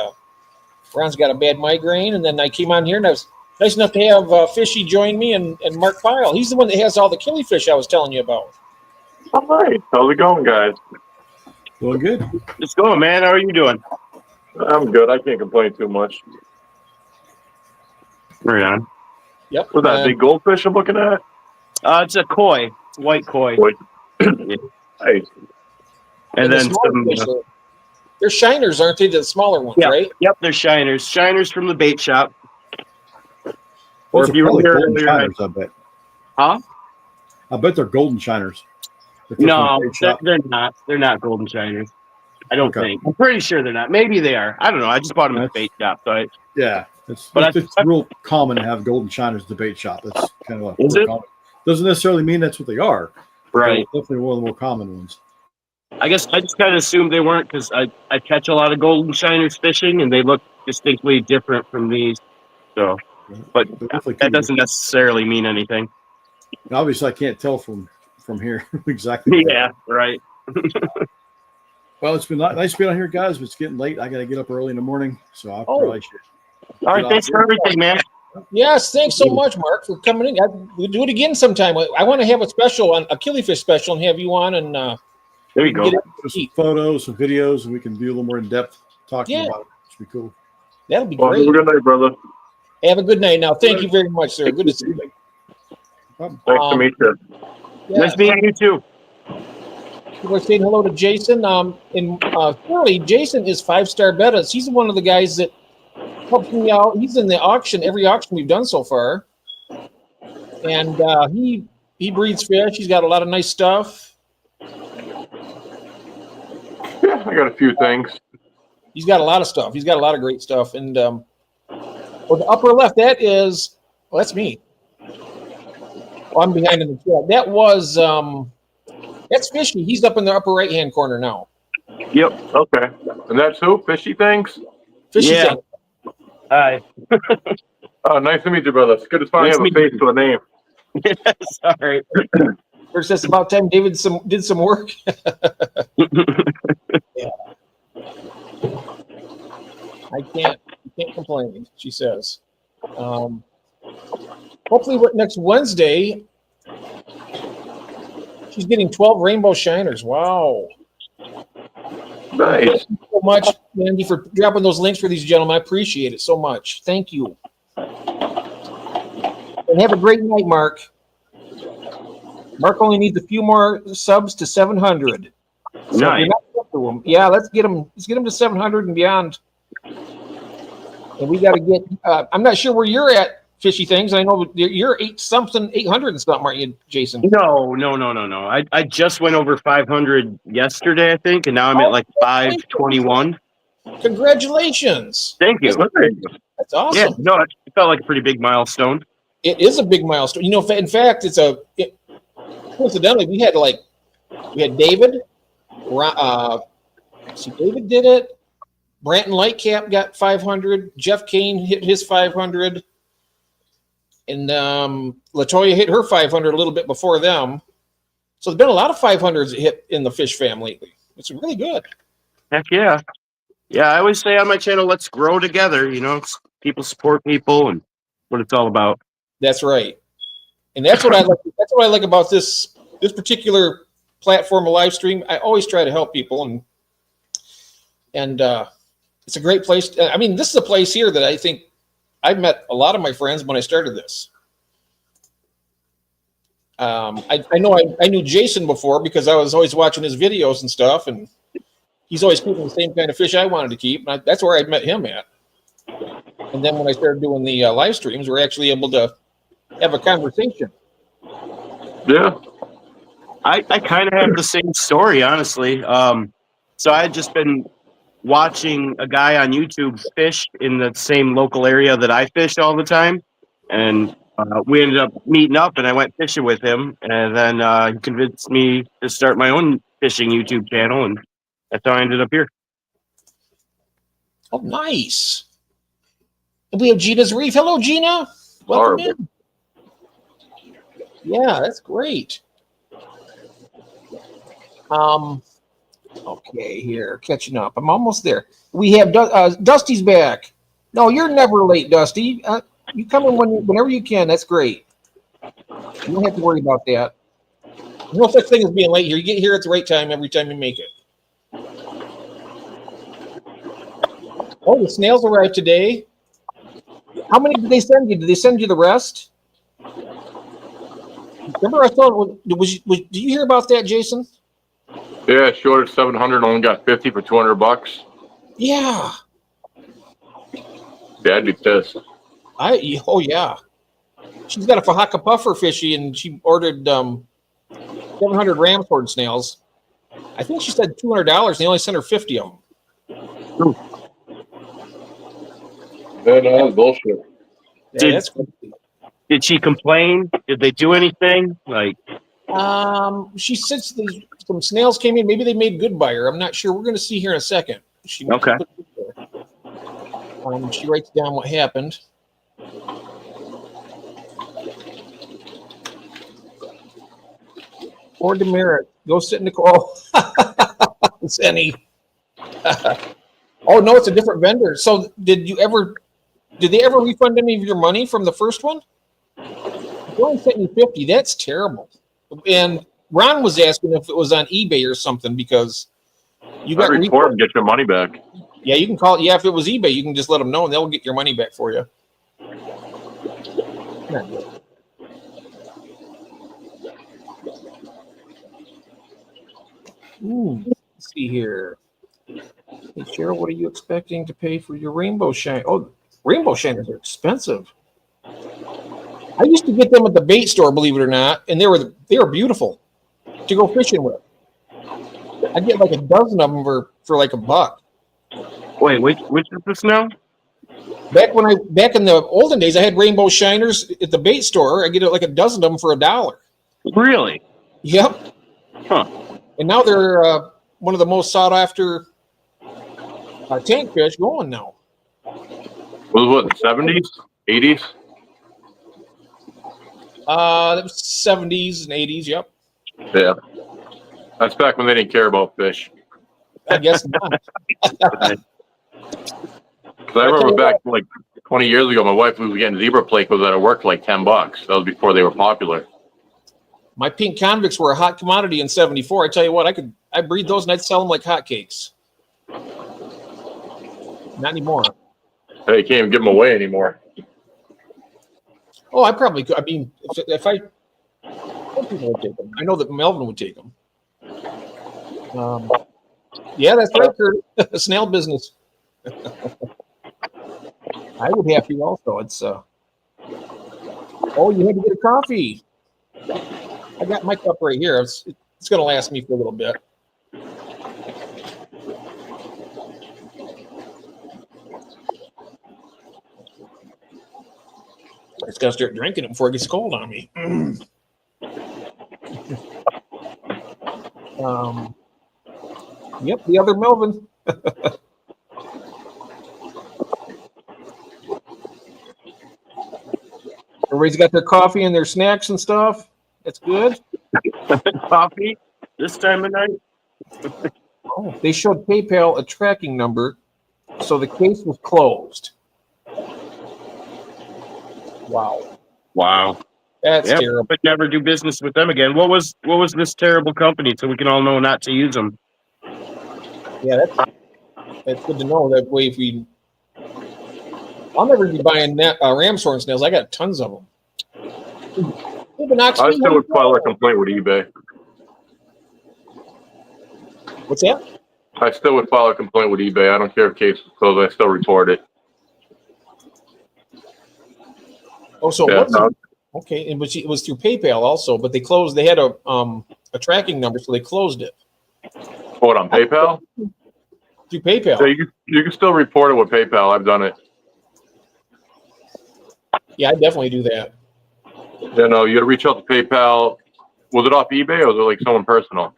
Ron's got a bad migraine. And then I came on here, and I was nice enough to have Fishy join me and Mark Pyle. He's the one that has all the killifish I was telling you about. All right. How's it going, guys? Doing good. It's going, man. How are you doing? I'm good. I can't complain too much. Right on. Yep. What's that big goldfish I'm looking at? It's a koi. It's a white koi. Nice. And then they're shiners, aren't they? The smaller ones, right? Yep, they're shiners. Shiners from the bait shop. Or if you were here earlier, shiners, I bet. Huh? I bet they're golden shiners. No, they're not. They're not golden shiners. I don't think. I'm pretty sure they're not. Maybe they are. I don't know. I just bought them at the bait shop. So it's real common to have golden shiners at the bait shop. That's kind of common. Doesn't necessarily mean that's what they are. Right. Definitely one of the more common ones. I guess I just kind of assumed they weren't because I catch a lot of golden shiners fishing and they look distinctly different from these. So, but that doesn't necessarily mean anything. Obviously, I can't tell from here exactly. Yeah, right. Well, it's been nice being on here, guys, but it's getting late. I got to get up early in the morning, so I probably should. All right, thanks for everything, man. Yes, thanks so much, Mark, for coming in. We'll do it again sometime. I want to have a special, a killifish special, and have you on. And there you go. Some photos, some videos, and we can do a little more in depth talking about it. Should be cool. That'll be great. Have a good night, brother. Have a good night. Now, thank you very much, sir. Good to see you. Nice to meet you. Yeah. Nice meeting you too. We're saying hello to Jason. And clearly, Jason is 5-Star Bettas. He's one of the guys that helps me out. He's in the auction, every auction we've done so far. And he breeds fish. He's got a lot of nice stuff. Yeah, I got a few things. He's got a lot of stuff. He's got a lot of great stuff. And the upper left, that's me. Oh, I'm behind in the chat. That was that's Fishy. He's up in the upper right hand corner now. Yep. Okay. And that's who? Fishy things? Fishy Yeah. thing. Hi. Oh, nice to meet you, brother. It's good to finally Nice have to a meet face to a name. Yes. All right. First, that's about time David did some work. Yeah. I can't complain, she says. Hopefully next Wednesday, she's getting 12 rainbow shiners. Wow. Nice. Thank you so much, Mandy, for dropping those links for these gentlemen. I appreciate it so much. Thank you. And have a great night, Mark. Mark only needs a few more subs to 700. So if you're Nice. not up to him, yeah, let's get him to 700 and beyond. And we got to get. I'm not sure where you're at, Fishy Things. I know you're 800 and something, aren't you, Jason? No. I just went over 500 yesterday, I think, and now I'm at like 521. Congratulations! Thank you. That's awesome. Yeah, no, it felt like a pretty big milestone. It is a big milestone. You know, in fact, coincidentally, we had David. David did it. Branton Lightcap got 500. Jeff Kane hit his 500. And Latoya hit her 500 a little bit before them. So there's been a lot of 500s hit in the fish fam lately. It's really good. Heck yeah. Yeah, I always say on my channel, let's grow together. You know, people support people and what it's all about. That's right. And that's what I like. That's what I like about this particular platform of live stream. I always try to help people, and it's a great place. I mean, this is a place here that I think I've met a lot of my friends when I started this. I know I knew Jason before because I was always watching his videos and stuff, and he's always keeping the same kind of fish I wanted to keep. And that's where I met him at. And then when I started doing the live streams, we're actually able to have a conversation. Yeah. I kind of have the same story, honestly. So I had just been watching a guy on YouTube fish in the same local area that I fished all the time. And we ended up meeting up, and I went fishing with him. And then he convinced me to start my own fishing YouTube channel, and that's how I ended up here. Oh, nice. And we have Gina's Reef. Hello, Gina. Welcome in. Yeah, that's great. Okay, here, catching up. I'm almost there. We have Dusty's back. No, you're never late, Dusty. You come in whenever you can. That's great. You don't have to worry about that. No such thing as being late here. You get here at the right time every time you make it. Oh, the snails arrived today. How many did they send you? Did they send you the rest? Remember I saw, did you hear about that, Jason? Yeah, shorted 700, only got 50 for $200. Yeah. I'd be pissed. Oh yeah. She's got a Fahaka puffer fishy, and she ordered 700 ramshorn snails. I think she said $200. They only sent her 50 of them. That's bullshit. Yeah, that's crazy. Did she complain? Did they do anything? Like, she said some snails came in. Maybe they made good by her. I'm not sure. We're going to see here in a second. Okay. She writes down what happened. Or demerit. Go sit in the car. It's any. Oh no, it's a different vendor. So did they ever refund any of your money from the first one? They only sent you 50. That's terrible. And Ron was asking if it was on eBay or something because you got report and get your money back. Yeah, you can call it. Yeah, if it was eBay, you can just let them know and they'll get your money back for you. Not good. Let's see here. Hey, Cheryl, what are you expecting to pay for your rainbow shine? Oh, rainbow shiners are expensive. I used to get them at the bait store, believe it or not, and they were beautiful to go fishing with. I get like a dozen of them for like $1. wait, which is this now? Back in the olden days, I had rainbow shiners at the bait store. I get like a dozen of them for $1. Really? Yep. Huh. And now they're one of the most sought after tank fish going now. Was what, the 70s, 80s? That was 70s and 80s. Yep. Yeah. That's back when they didn't care about fish. I guess not. Because I remember back like 20 years ago, my wife was getting zebra flake was at her work for like $10. That was before they were popular. My pink convicts were a hot commodity in '74. I tell you what, I breed those and I'd sell them like hotcakes. Not anymore. Hey, you can't even give them away anymore. Oh, I probably could. I mean, if I some people would take them. I know that Melvin would take them. Yeah, that's right, Kurt. Snail business. I would have to also. It's oh, you had to get a coffee. I got my cup right here. It's going to last me for a little bit. I just got to start drinking it before it gets cold on me. Yep, the other Melvin. Everybody's got their coffee and their snacks and stuff. That's good. Coffee this time of night? Oh, they showed PayPal a tracking number, so the case was closed. Wow. Wow. That's terrible. But never do business with them again. What was this terrible company so we can all know not to use them? Yeah, that's good to know. That way, I'll never be buying ram's horn snails. I got tons of them. I still would file a complaint with eBay. What's that? I still would file a complaint with eBay. I don't care if case is closed. I still report it. Oh, so Yeah, okay. It was through PayPal also, but they closed. They had a tracking number, so they closed it. What, on PayPal? Through PayPal. Yeah, you can still report it with PayPal. I've done it. Yeah, I definitely do that. Yeah, no, you got to reach out to PayPal. Was it off eBay or was it like someone personal?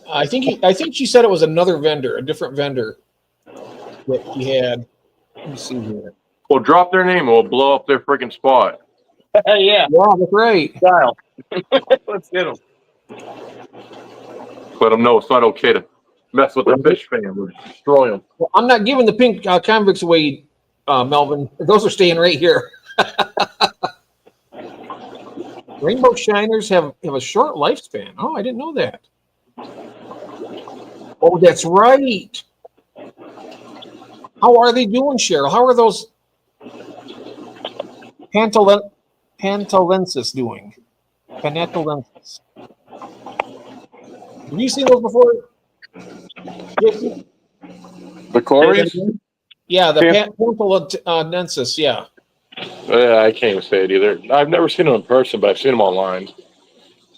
I think she said it was another vendor, a different vendor that he had. Let me see here. Well, drop their name and we'll blow up their freaking spot. Yeah. Yeah, that's right. Style. Let's get them. Let them know it's not okay to mess with the fish fan. We'll destroy them. Well, I'm not giving the pink convicts away, Melvin. Those are staying right here. Rainbow shiners have a short lifespan. Oh, I didn't know that. Oh, that's right. How are they doing, Cheryl? How are those Pantalensis doing? Pantalensis. Have you seen those before? The Corys? Yeah, the Pantalensis, yeah. Yeah, I can't even say it either. I've never seen them in person, but I've seen them online.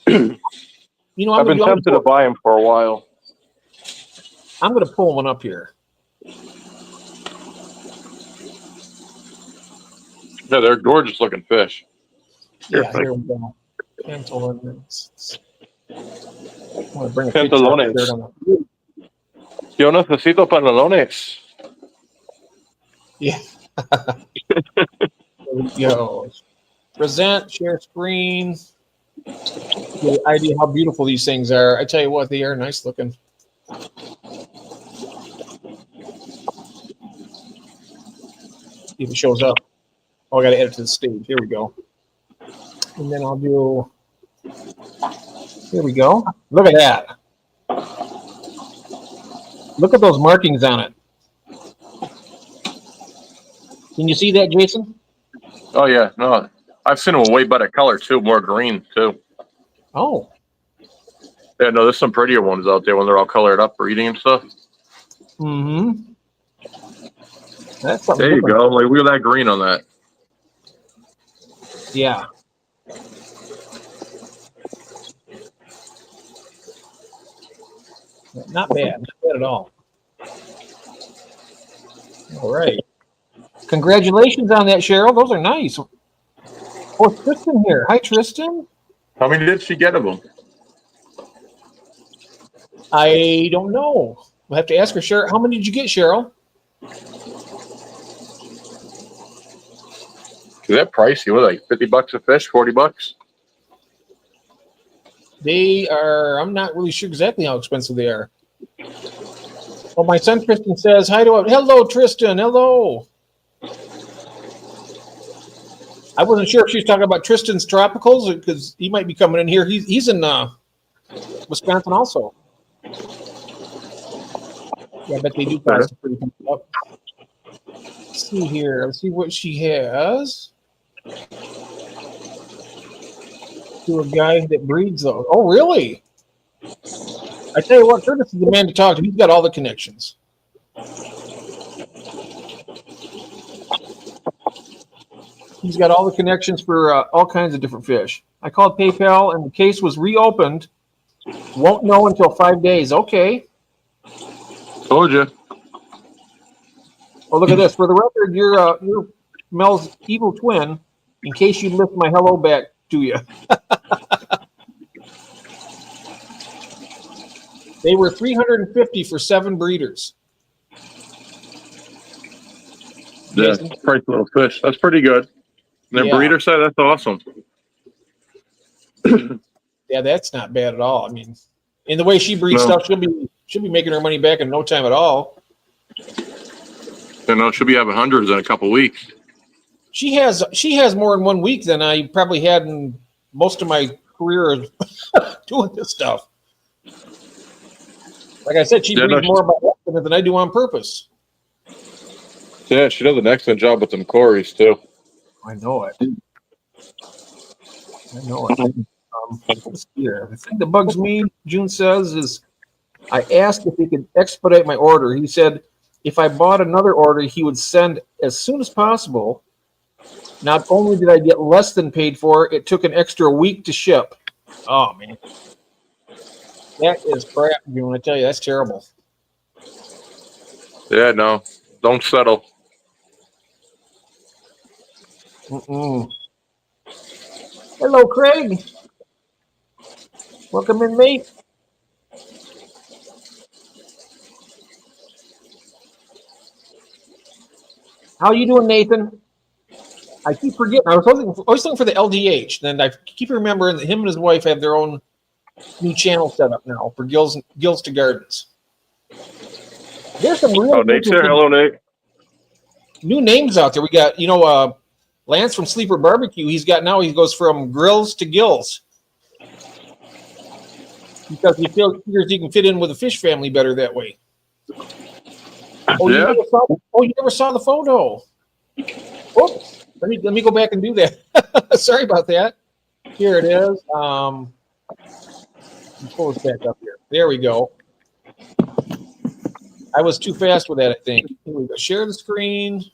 You know, I've been tempted to buy them for a while. I'm going to pull one up here. Yeah, they're gorgeous looking fish. Yeah, here we go. Pantalensis. I want to bring a Pantalones. picture up there. Yo necesito pantalones. Yeah. There we go. Present, share screen. Get an idea how beautiful these things are. I tell you what, they are nice looking. See if it shows up. Oh, I got to add it to the stage. Here we go. And then I'll do. Here we go. Look at that. Look at those markings on it. Can you see that, Jason? Oh yeah, no, I've seen them a way better color too, more green too. Oh. Yeah, no, there's some prettier ones out there when they're all colored up for eating and stuff. Mm-hmm. That's something There you different. go. Like look at that green on that. Yeah. Not bad. Not bad at all. All right. Congratulations on that, Cheryl. Those are nice. Oh, Tristan here. Hi, Tristan. How many did she get of them? I don't know. We'll have to ask her. Cheryl, how many did you get, Cheryl? Is that pricey? What, like $50 a fish? $40? They are. I'm not really sure exactly how expensive they are. Well, my son Tristan says hi to. Hello, Tristan. Hello. I wasn't sure if she was talking about Tristan's Tropicals because he might be coming in here. He's in Wisconsin also. Yeah, I bet they do cost a pretty penny up. Let's see here. Let's see what she has. To a guy that breeds those. Oh, really? I tell you what, Curtis is the man to talk to. He's got all the connections. He's got all the connections for all kinds of different fish. I called PayPal, and the case was reopened. Won't know until 5 days. Okay. Told you. Oh, look at this. For the record, you're Mel's evil twin. In case you lift my hello back to you. They were $350 for 7 breeders. Yeah, price little fish. That's pretty good. And their breeder side, that's awesome. Yeah, that's not bad at all. I mean, in the way she breeds stuff, she'll be making her money back in no time at all. You know, she'll be having hundreds in a couple weeks. She has more in 1 week than I probably had in most of my career doing this stuff. Like I said, she breeds more about accident than I do on purpose. Yeah, she does an excellent job with them Corys too. I know it. Let's see here. The thing that bugs me, June says, is I asked if he could expedite my order. He said if I bought another order, he would send as soon as possible. Not only did I get less than paid for, it took an extra week to ship. Oh, man. That is crap, June. I tell you, that's terrible. Yeah, no. Don't settle. Mm-mm. Hello, Craig. Welcome in, mate. How you doing, Nathan? I keep forgetting. I was always looking for the LDH. Then I keep remembering that him and his wife have their own new channel set up now for Gills to Gardens. There's some real Nate's there. Hello, Nate. New names out there. We got, Lance from Sleeper Barbecue. He goes from grills to gills. Because he figures he can fit in with the fish family better that way. Oh, yeah. You never saw the photo. Oops. Let me go back and do that. Sorry about that. Here it is. Pull this back up here. There we go. I was too fast with that, I think. Here we go. Share the screen.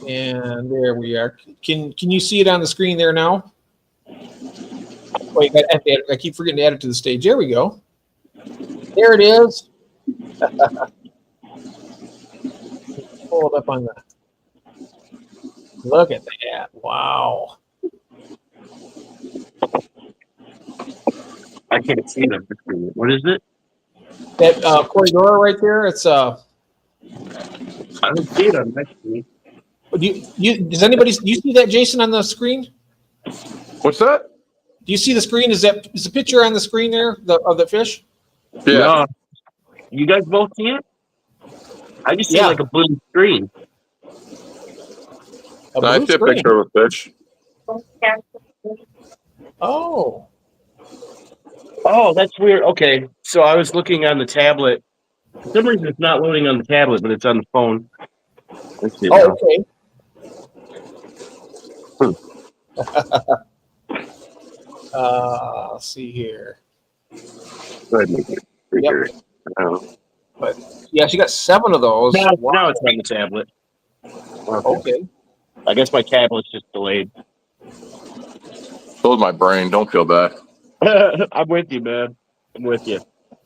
And there we are. Can you see it on the screen there now? Wait, I keep forgetting to add it to the stage. There we go. There it is. Pull it up on the. Look at that! Wow. I can't see them. What is it? That corridor right there. It's I don't see it on my screen. Do you see that, Jason, on the screen? What's that? Do you see the screen? Is the picture on the screen there of the fish? Yeah. No. You guys both see it? I just see like a blue screen. I see a picture of a fish. Oh. Oh, that's weird. Okay, so I was looking on the tablet. For some reason, it's not loading on the tablet, but it's on the phone. Let's see. Oh, okay. Let's see here. Go ahead and make it bigger. Yep. But yeah, she got 7 of those. Now Wow. it's on the tablet. Okay. I guess my tablet's just delayed. So is my brain. Don't feel bad. I'm with you, man. I'm with you.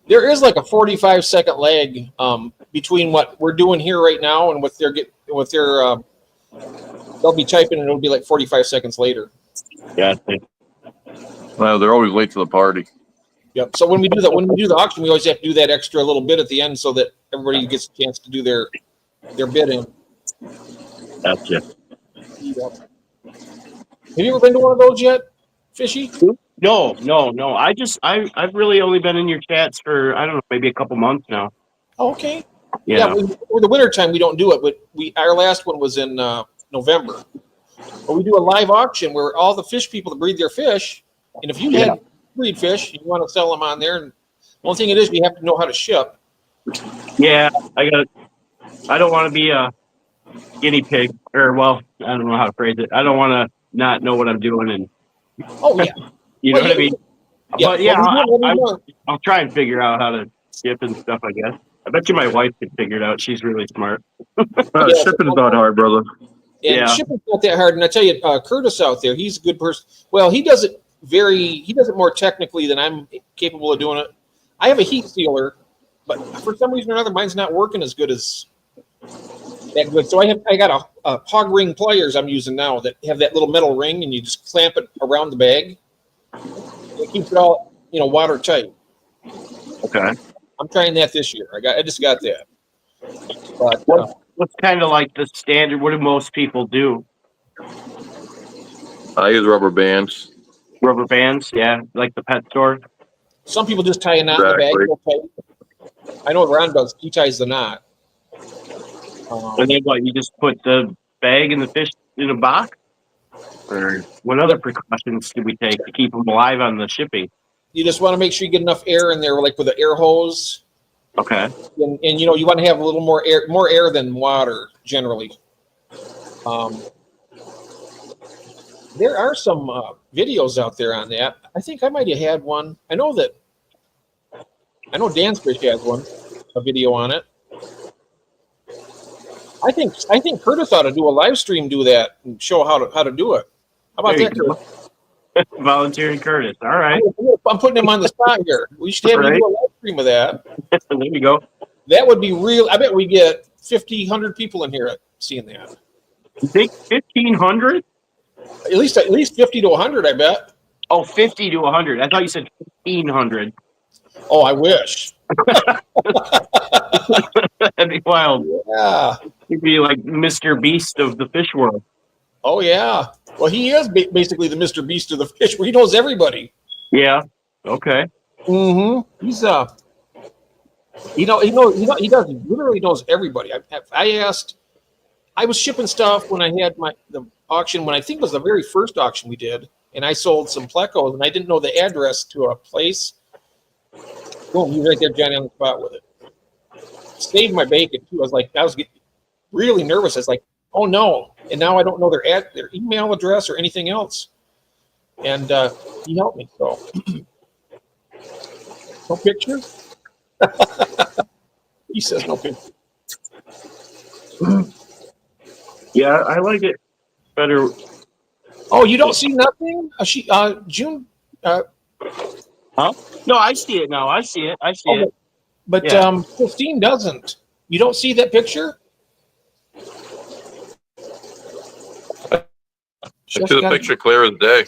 There is like a 45-second lag between what we're doing here right now and what they'll be typing, and it'll be like 45 seconds later. Yeah. Well, they're always late to the party. Yep. So when we do the auction, we always have to do that extra little bit at the end so that everybody gets a chance to do their bid in. Gotcha. Yep. Have you ever been to one of those yet, Fishy? No. I've really only been in your chats for, I don't know, maybe a couple months now. Oh, okay. Yeah. For the winter time, we don't do it, but our last one was in November. But we do a live auction where all the fish people breed their fish, and if you had breed fish, you want to sell them on there. And the only thing it is, you have to know how to ship. Yeah, I don't want to be a guinea pig, or well, I don't know how to phrase it. I don't want to not know what I'm doing, and Oh yeah, you know what I mean. Yeah, But yeah, well, I'll try and figure out how to ship and stuff. I guess. I bet you my wife could figure it out. She's really smart. Shipping's not hard, brother. And shipping's not that hard. And I tell you, Curtis out there, he's a good person. Well, he does it more technically than I'm capable of doing it. I have a heat sealer, but for some reason or another, mine's not working as good as that good. So I got a hog ring pliers I'm using now that have that little metal ring, and you just clamp it around the bag. It keeps it all, watertight. Okay. I'm trying that this year. I just got that. But what's kind of like the standard? What do most people do? I use rubber bands. Rubber bands, yeah, like the pet store. Some people just tie a knot in the bag real tight. I know what Ron does. He ties the knot. And then what? You just put the bag and the fish in a box? Or what other precautions do we take to keep them alive on the shipping? You just want to make sure you get enough air in there, like with an air hose. Okay. And you want to have a little more air than water generally. There are some videos out there on that. I think I might have had one. I know Dan's Fish has one, a video on it. I think Curtis ought to do a live stream, do that, and show how to do it. How about that, Curtis? Volunteering Curtis. All right. I'm putting him on the spot here. We should have you do a live stream of that. There you go. That would be real. I bet we get 100 people in here seeing that. You think 1,500? At least 50 to 100, I bet. Oh, 50 to 100. I thought you said 1,500. Oh, I wish. That'd be wild. Yeah. He'd be like Mr. Beast of the fish world. Oh, yeah. Well, he is basically the Mr. Beast of the fish. He knows everybody. Yeah. Okay. Mm-hmm. He's he literally knows everybody. I was shipping stuff when I had the auction, when I think it was the very first auction we did, and I sold some plecos, and I didn't know the address to a place. Boom, he's right there, Johnny, on the spot with it. Saved my bacon too. I was getting really nervous. I was like, oh no! And now I don't know their email address or anything else. And he helped me. So, no pictures. He says no pictures. Yeah, I like it better. Oh, you don't see nothing? June. Huh? No, I see it now. I see it. But Yeah. Christine doesn't. You don't see that picture? I see the picture clear as day.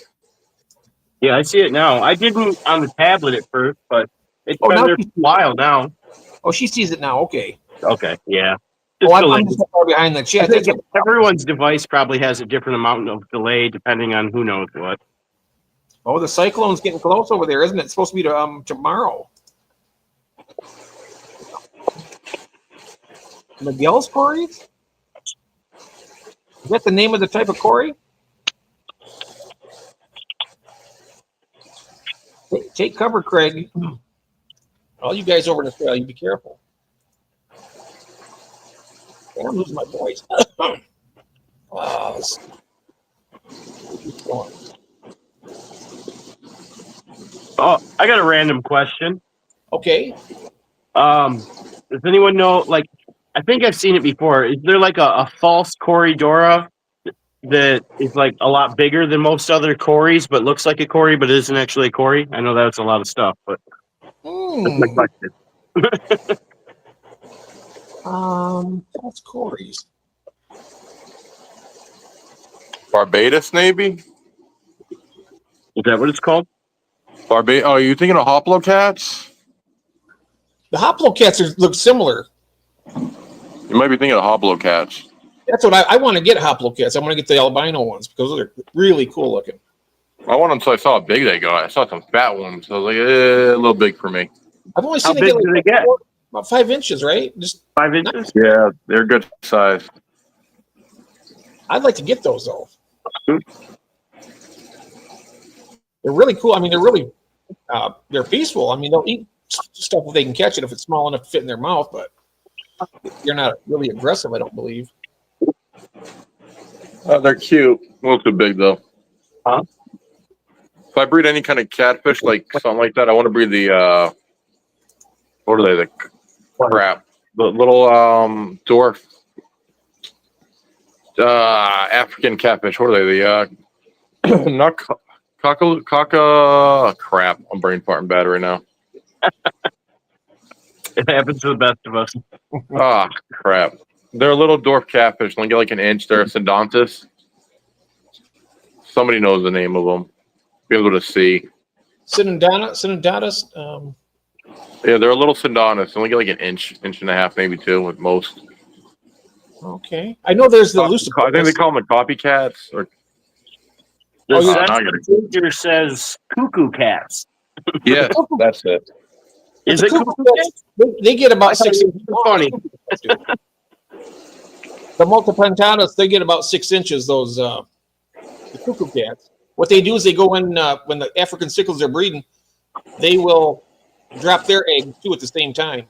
Yeah, I see it now. I didn't on the tablet at first, but it's been there for a while now. Oh, she sees it now. Okay. Okay, yeah. I'm just far behind the chat. I think everyone's device probably has a different amount of delay depending on who knows what. Oh, the cyclone's getting close over there, isn't it? It's supposed to be tomorrow. Miguel's Cories? Is that the name of the type of Cory? Take cover, Craig. All you guys over in Australia, you be careful. I'm losing my voice. Oh, I got a random question. Okay. Does anyone know, like, I think I've seen it before. Is there like a false Corydora that is like a lot bigger than most other Corys, but looks like a Cory, but isn't actually a Cory? I know that's a lot of stuff, but That's my question. That's Corey's. Barbados, maybe? Is that what it's called? Oh, are you thinking of Hoplo cats? The Hoplo cats look similar. You might be thinking of Hoplo cats. That's what I want to get. Hoplo cats. I want to get the albino ones because they're really cool looking. I want them so I saw how big they got. I saw some fat ones. So I was like, a little big for me. I've only How seen big it do they get get? about 5 inches, right? Just 5 inches? Yeah, they're good size. I'd like to get those though. Hmm. They're really cool. I mean, they're peaceful. I mean, they'll eat stuff if they can catch it if it's small enough to fit in their mouth, but they're not really aggressive, I don't believe. They're cute. A little too big though. Huh? If I breed any kind of catfish, like something like that, I want to breed the what are they? The crap. The little dwarf African catfish. What are they? The not crap. I'm brain farting bad right now. It happens to the best of us. Ah, crap. They're a little dwarf catfish. They get like an inch. They're a Sindontis. Somebody knows the name of them. Be able to see. Synodontus. Yeah, they're a little Sindontis. They only get like an inch and a half, maybe two at most. Okay. I know there's the I think they call them the copycats. Or The yeah. census figure says cuckoo cats. yes, that's it. Is the it cuckoo cuckoo cats, cats? they get about I thought 6 it was funny. The multipentanus, they get about 6 inches, those the cuckoo cats. What they do is they go in when the African cichlids are breeding, they will drop their eggs too at the same time.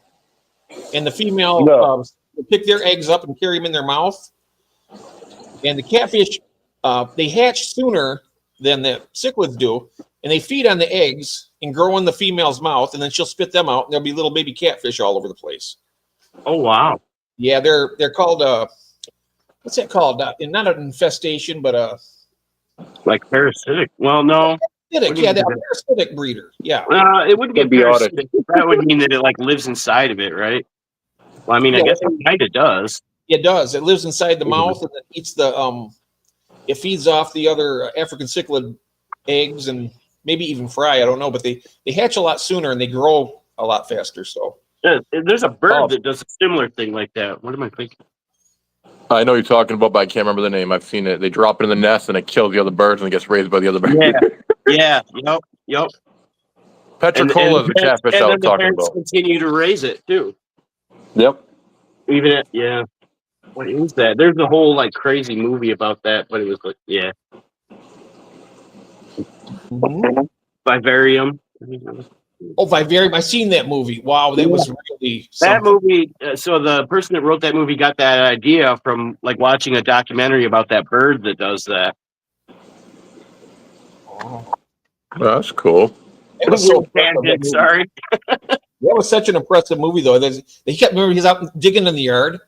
And the female will pick their eggs up and carry them in their mouth. And the catfish, they hatch sooner than the cichlids do, and they feed on the eggs and grow in the female's mouth, and then she'll spit them out, and there'll be little baby catfish all over the place. Oh wow! Yeah, they're called what's that called? Not an infestation, but Like parasitic. Well, no. parasitic. Yeah, they're a parasitic breeder. Yeah. It wouldn't be Symbiotic. parasitic. That would mean that it like lives inside of it, right? Well, I mean, I guess it kind of does. It does. It lives inside the mouth and then eats the it feeds off the other African cichlid eggs and maybe even fry. I don't know, but they hatch a lot sooner and they grow a lot faster. So Yeah, there's a bird that does a similar thing like that. What am I thinking? I know you're talking about, but I can't remember the name. I've seen it. They drop it in the nest and it kills the other birds and it gets raised by the other birds. Yeah. Yep. Petricola is the catfish I was talking about. Continue to raise it too. Yep. Yeah. What is that? There's a whole like crazy movie about that, but it was like, yeah. Vivarium. Oh, Vivarium! I seen that movie. Wow, that was really something. That movie. So the person that wrote that movie got that idea from like watching a documentary about that bird that does that. Oh. That's cool. It was so Sorry. That was such an impressive movie, though. He kept remember he's out digging in the yard.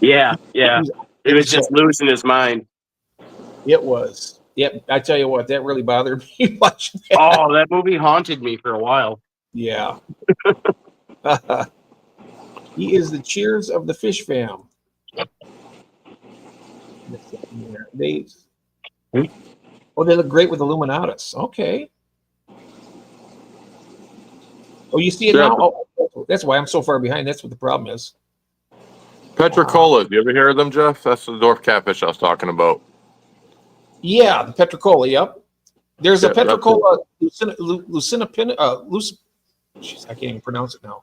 Yeah. It was just losing his mind. It was. Yep, I tell you what, that really bothered me watching that. Oh, that movie haunted me for a while. Yeah. He is the Cheers of the fish fam. They look great with Illuminatus. Okay. Oh, you see it now? Oh, that's why I'm so far behind. That's what the problem is. Petricola. Do you ever hear of them, Jeff? That's the dwarf catfish I was talking about. Yeah, the Petricola. Yep. There's a Petricola I can't even pronounce it now.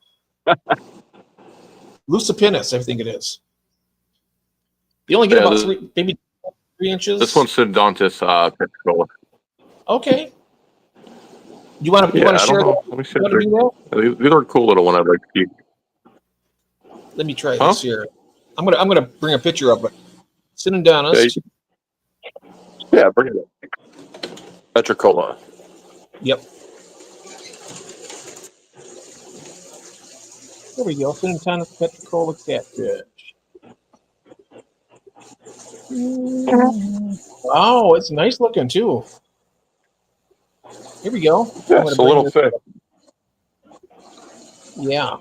Lucipinus, I think it is. You only get about maybe 3 inches. This one's Sindontis Petricola. Okay. You want to share that? Let me see. These are a cool little one I'd like to keep. Let me try this here. I'm gonna bring a picture of it. Synodontis. Yeah, bring it up. Petricola. Yep. There we go. Synodontis Petricola catfish. Wow, it's nice looking too. Here we go. Yeah, it's a little fish. Yeah.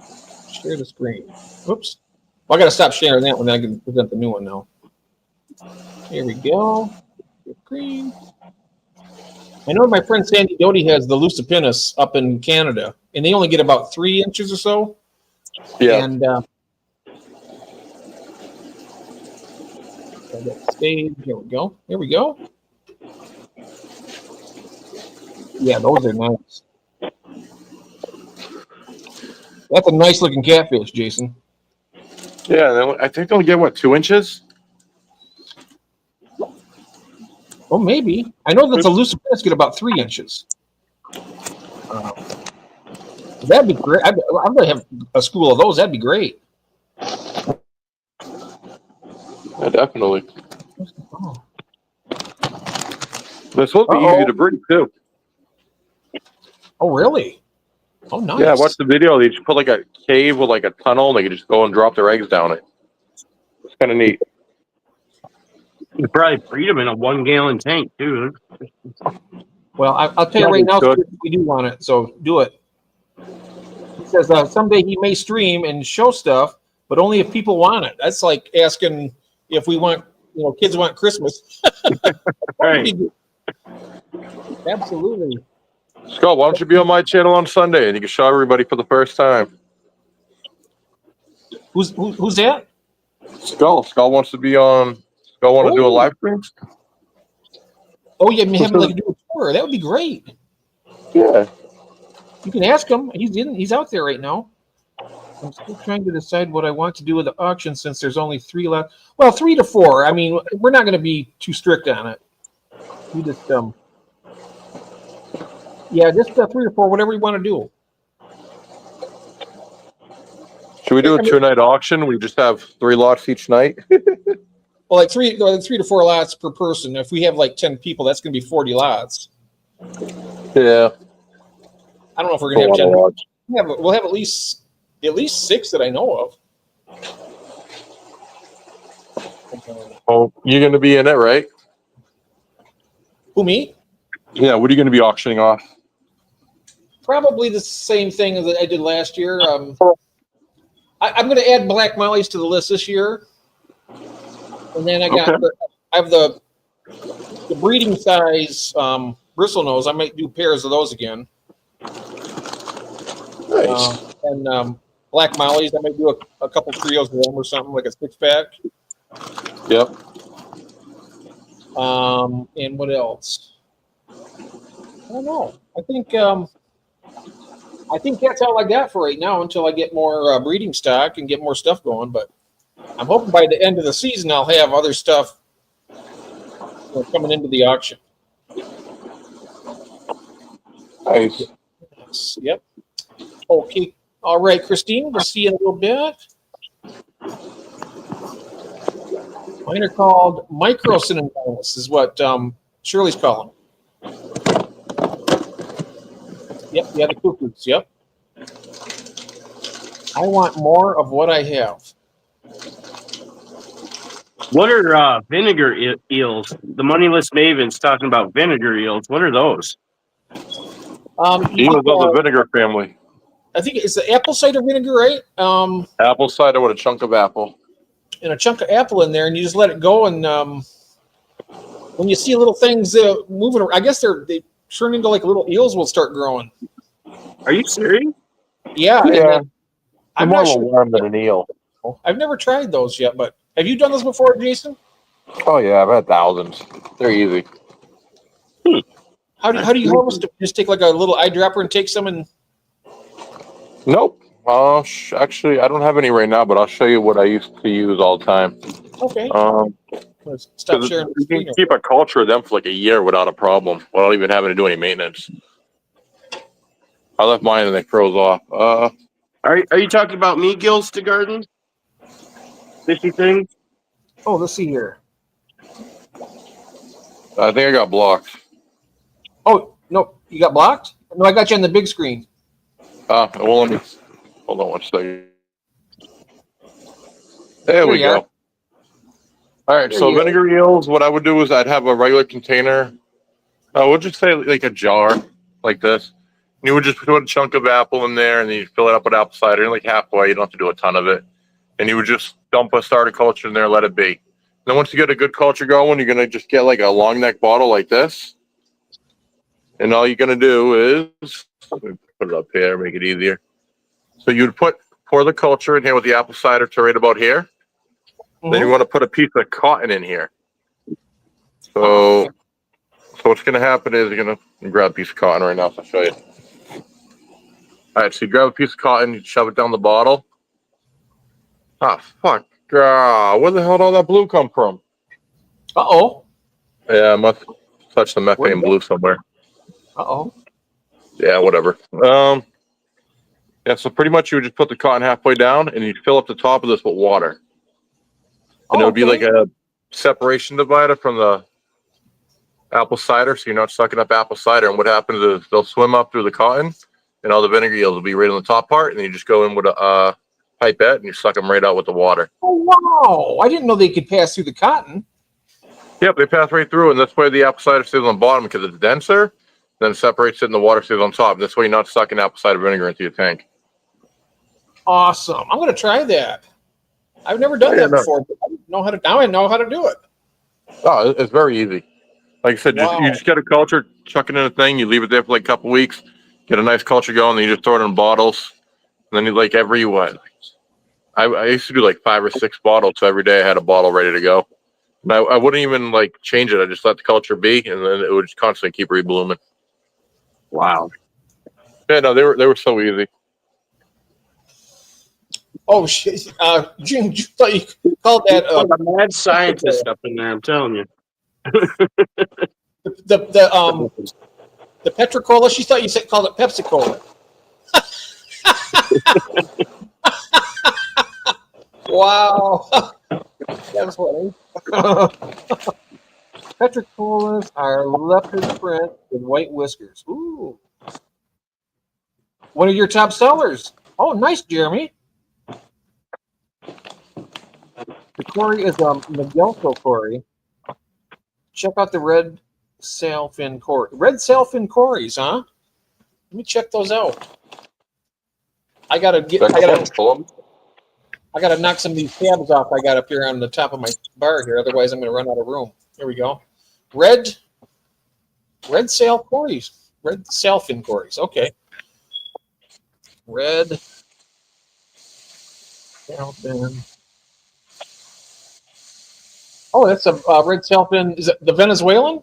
Share the screen. Oops. Well, I got to stop sharing that one. Then I can present the new one now. Here we go. Screen. I know my friend Sandy Doty has the Lucipinus up in Canada, and they only get about 3 inches or so. Yeah. And I got stage. Here we go. Here we go. Yeah, those are nice. That's a nice looking catfish, Jason. Yeah, I think they'll get, what, 2 inches? Oh, maybe. I know that the Lucipinus get about 3 inches. That'd be great. I'm going to have a school of those. That'd be great. Yeah, definitely. Oh. They're supposed to be easy to breed, too. Oh, really? Oh, nice. Yeah, I watched the video. They just put like a cave with like a tunnel, and they could just go and drop their eggs down it. It's kind of neat. You could probably breed them in a 1-gallon tank too. Well, I'll tell you right now, we do want it, so do it. He says someday he may stream and show stuff, but only if people want it. That's like asking if we want, kids want Christmas. Right. Absolutely. Scott, why don't you be on my channel on Sunday and you can show everybody for the first time? Who's that? Skull. Skull wants to be on. Skull want to do a live stream? Oh, yeah, have him like do a tour. That would be great. Yeah. You can ask him. He's out there right now. I'm still trying to decide what I want to do with the auction since there's only 3 left. Well, 3 to 4. I mean, we're not going to be too strict on it. We just just 3 or 4, whatever you want to do. Should we do a 2-night auction? We just have 3 lots each night. Well, like 3 to 4 lots per person. If we have like 10 people, that's going to be 40 lots. Yeah. I don't know if we're going to have 10. We'll have at least 6 that I know of. Oh, you're going to be in it, right? Who, me? Yeah. What are you going to be auctioning off? Probably the same thing that I did last year. I'm going to add black mollies to the list this year, and then I have the breeding size bristle nose. I might do pairs of those again. Nice. And black mollies. I might do a couple trios of them or something, like a 6-pack. Yep. And what else? I don't know. I think that's all I got for right now until I get more breeding stock and get more stuff going. But I'm hoping by the end of the season I'll have other stuff coming into the auction. Nice. Yep. Okay. All right, Christine. We'll see you in a little bit. Mine are called microsyningalus, is what Shirley's calling them. Yep, yeah, the cuckoos, yep. I want more of what I have. What are vinegar eels? The moneyless Maven's talking about vinegar eels. What are those? Eels of the vinegar family. I think it's the apple cider vinegar, right? Apple cider with a chunk of apple. And a chunk of apple in there, and you just let it go. And when you see little things moving, I guess they turn into like little eels will start growing. Are you serious? Yeah. I'm more of a worm than an eel. I've never tried those yet, but have you done those before, Jason? Oh yeah, I've had thousands. They're easy. How do you harvest them? Just take like a little eyedropper and take some and. Nope. Actually, I don't have any right now, but I'll show you what I used to use all the time. Okay. Stop sharing. You can keep a culture of them for like a year without a problem, without even having to do any maintenance. I left mine and they froze off. Are you talking about me, Gills to Garden? Fishy thing? Oh, let's see here. I think I got blocked. Oh, no, you got blocked? No, I got you on the big screen. Well, let me hold on one second. There we go. All right, so vinegar eels, what I would do is I'd have a regular container. We'll just say like a jar like this. You would just put a chunk of apple in there, and then you fill it up with apple cider, like halfway. You don't have to do a ton of it. And you would just dump a starter culture in there, let it be. Then once you get a good culture going, you're gonna just get like a long neck bottle like this, and all you're gonna do is let me put it up here, make it easier. So you'd pour the culture in here with the apple cider to right about here. Mhm. Then you want to put a piece of cotton in here. So what's gonna happen is you're gonna grab a piece of cotton right now. So I'll show you. All right, so you grab a piece of cotton, you shove it down the bottle. Ah, fuck. Where the hell did all that blue come from? Uh-oh. Yeah, I must touch the Where'd methane it blue somewhere. Uh-oh. Yeah, whatever. Yeah, so pretty much you would just put the cotton halfway down and you'd fill up the top of this with water. And it would be like a separation divider from the apple cider, so you're not sucking up apple cider. And what happens is they'll swim up through the cotton and all the vinegar yields will be right on the top part, and then you just go in with a pipette and you suck them right out with the water. Oh, wow. I didn't know they could pass through the cotton. Yep, they pass right through, and that's why the apple cider stays on the bottom because it's denser. Then it separates it, and the water stays on top. This way, you're not sucking apple cider vinegar into your tank. Awesome. I'm going to try that. I've never done that before, but I didn't know how to. Now I know how to do it. Oh, it's very easy. Like I said, you just get a culture, chuck it in a thing, you leave it there for like a couple weeks, get a nice culture going, then you just throw it in bottles. And then you like every what? I used to do like 5 or 6 bottles, so every day I had a bottle ready to go. And I wouldn't even like change it. I just let the culture be, and then it would just constantly keep reblooming. Wow. Yeah, no, they were so easy. Oh shit, Jim, you thought you called that I'm a mad scientist up in there, I'm telling you. the Petra-Cola? She thought you called it Pepsi-Cola. Wow, that's funny. Petra-Colas are leopard print with white whiskers. Ooh, one of your top sellers. Oh, nice, Jeremy. The Cory is Miguelco Cory. Check out the red sailfin Cory. Red sailfin Corys, huh? Let me check those out. I gotta knock some of these tabs off I got up here on the top of my bar here. Otherwise, I'm gonna run out of room. Here we go. Red sail Corys. Red sailfin Corys. Okay. Red sailfin. Oh, that's a red sailfin. Is it the Venezuelan?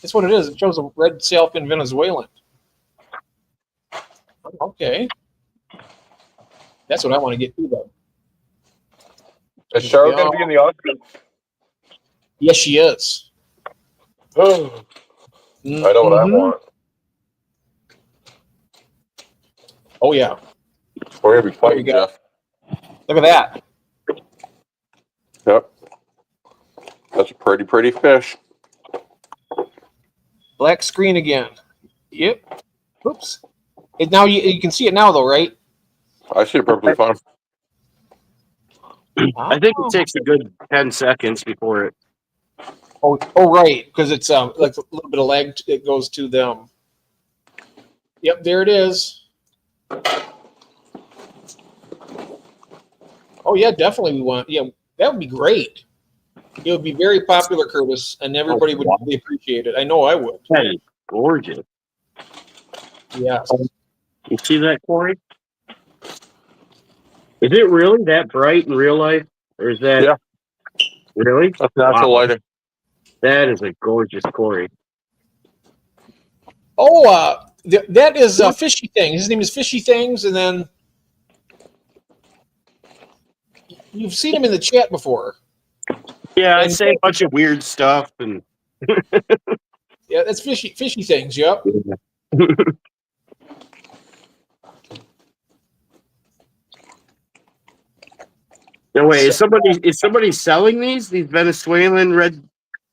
That's what it is. It shows a red sailfin Venezuelan. Okay. That's what I want to get to, though. Is Cheryl going to be in the auction? Yes, she is. Oh, I know what I want. Oh, yeah. We're going to be fighting, Jeff. Look at that. Yep. That's a pretty fish. Black screen again. Yep. Oops. Now you can see it now, though, right? I see it perfectly fine. I think it takes a good 10 seconds before it. Oh, right, because it's like a little bit of lag. It goes to them. Yep, there it is. Oh yeah, definitely. We want. Yeah, that would be great. It would be very popular, Curtis, and everybody would really appreciate it. I know I would. That is gorgeous. Yes. You see that, Cory? Is it really that bright in real life? Or is that... Yeah. Really? That's natural lighting. That is a gorgeous Cory. Oh, that is Fishy Things. His name is Fishy Things, and then you've seen him in the chat before. Yeah, I say a bunch of weird stuff and... Yeah, that's Fishy Things, yep. No way, is somebody selling these Venezuelan red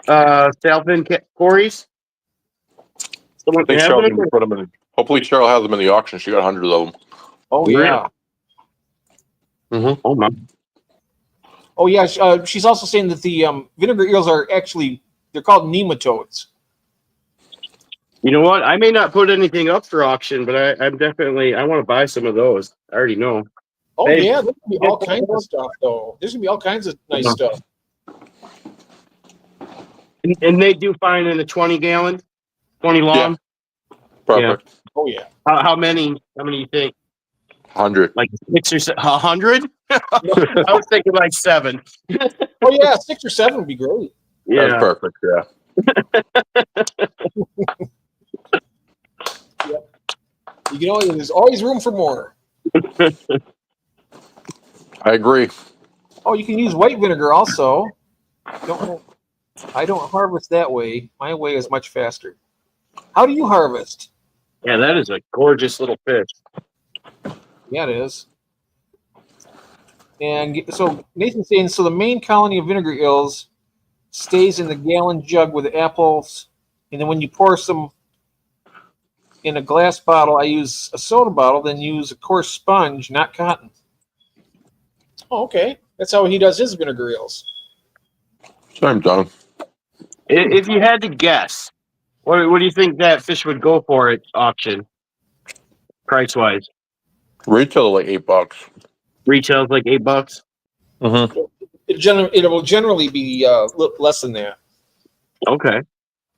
sailfin Corys? I think Cheryl can put them in. Hopefully Cheryl has them in the auction. She got 100 of them. Oh yeah. Mm-hmm. Oh my. Oh yeah. She's also saying that the vinegar eels are actually they're called nematodes. You know what? I may not put anything up for auction, but I'm definitely I want to buy some of those. I already know. Oh Hey, yeah, there's gonna be all kinds of stuff though. There's gonna be all kinds of nice stuff. And they do fine in a 20-gallon, 20 long. Perfect. Oh yeah. How many? How many you think? 100. Like 6 or 100? I was thinking like 7. Oh yeah, 6 or 7 would be great. That's Yeah. perfect. Yeah. Yep. You can always there's always room for more. I agree. Oh, you can use white vinegar also. I don't harvest that way. My way is much faster. How do you harvest? Yeah, that is a gorgeous little fish. Yeah, it is. And so Nathan's saying, so the main colony of vinegar eels stays in the gallon jug with the apples, and then when you pour some in a glass bottle, I use a soda bottle, then use a coarse sponge, not cotton. Oh, okay. That's how he does his vinegar eels. I'm done. If you had to guess, what do you think that fish would go for at auction, price wise? Retail like $8. Retails like $8. Mm-hmm. It will generally be less than that. Okay.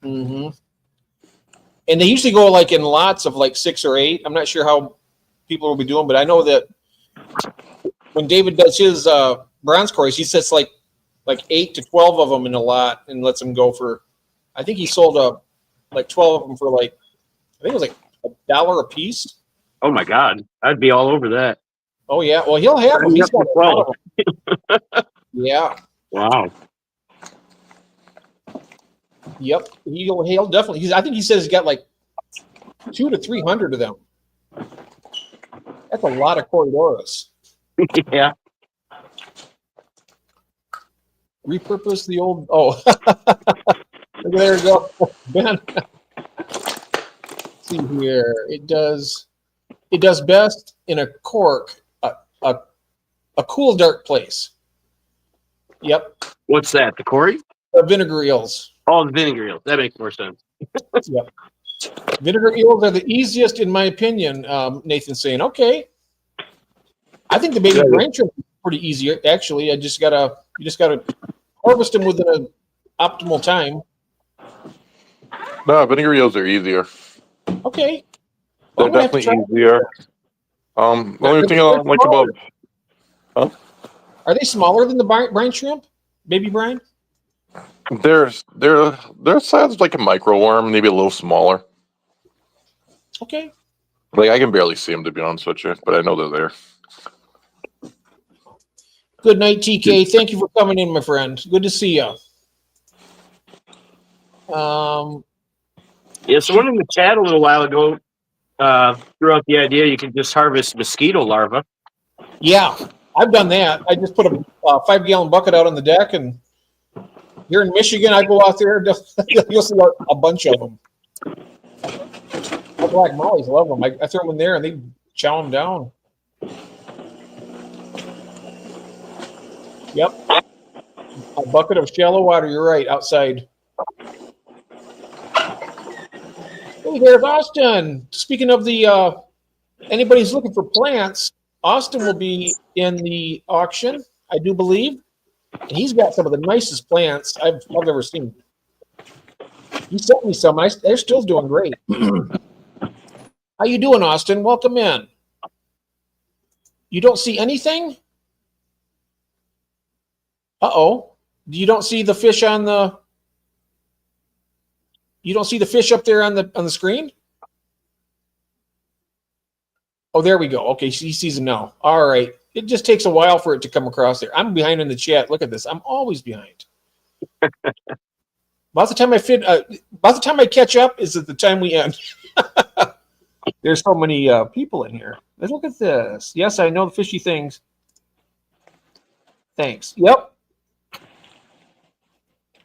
Mm-hmm. And they usually go like in lots of like 6 or 8. I'm not sure how people will be doing, but I know that when David does his bronze cories, he sets like 8 to 12 of them in a lot and lets them go for. I think he sold like 12 of them for like I think it was like $1 a piece. Oh my God, I'd be all over that. Oh yeah, well he'll have them. He's got a lot of them. Yeah. Wow. Yep. He'll definitely. I think he says he's got like 200 to 300 of them. That's a lot of Corridoras. Yeah. Repurpose the old. Oh, there you go, Ben. Let's see here. It does best in a cork, a cool, dark place. Yep. What's that? The Cory? Vinegar eels. Oh, the vinegar eels. That makes more sense. Yep. Vinegar eels are the easiest, in my opinion. Nathan's saying, okay. I think the baby brine shrimp is pretty easy. Actually, you just gotta harvest them within an optimal time. No, vinegar eels are easier. Okay. They're definitely easier. The only thing I don't like about. Huh? Are they smaller than the brine shrimp? Baby brine? Their size is like a micro worm, maybe a little smaller. Okay. Like I can barely see them, to be honest with you, but I know they're there. Good night, TK. Thank you for coming in, my friend. Good to see you. Yeah, someone in the chat a little while ago threw out the idea you can just harvest mosquito larvae. Yeah, I've done that. I just put a 5-gallon bucket out on the deck, and here in Michigan, I go out there. You'll see a bunch of them. My black mollies love them. I throw them in there, and they chow them down. Yep. A bucket of shallow water. You're right, outside. Hey, there's Austin. Speaking of the anybody's looking for plants, Austin will be in the auction, I do believe. And he's got some of the nicest plants I've ever seen. He sent me some. They're still doing great. How you doing, Austin? Welcome in. You don't see anything? Uh-oh. You don't see the fish on the... You don't see the fish up there on the screen? Oh, there we go. Okay, he sees them now. All right. It just takes a while for it to come across there. I'm behind in the chat. Look at this. I'm always behind. About the time I catch up is at the time we end. There's so many people in here. Let's look at this. Yes, I know the fishy things. Thanks. Yep.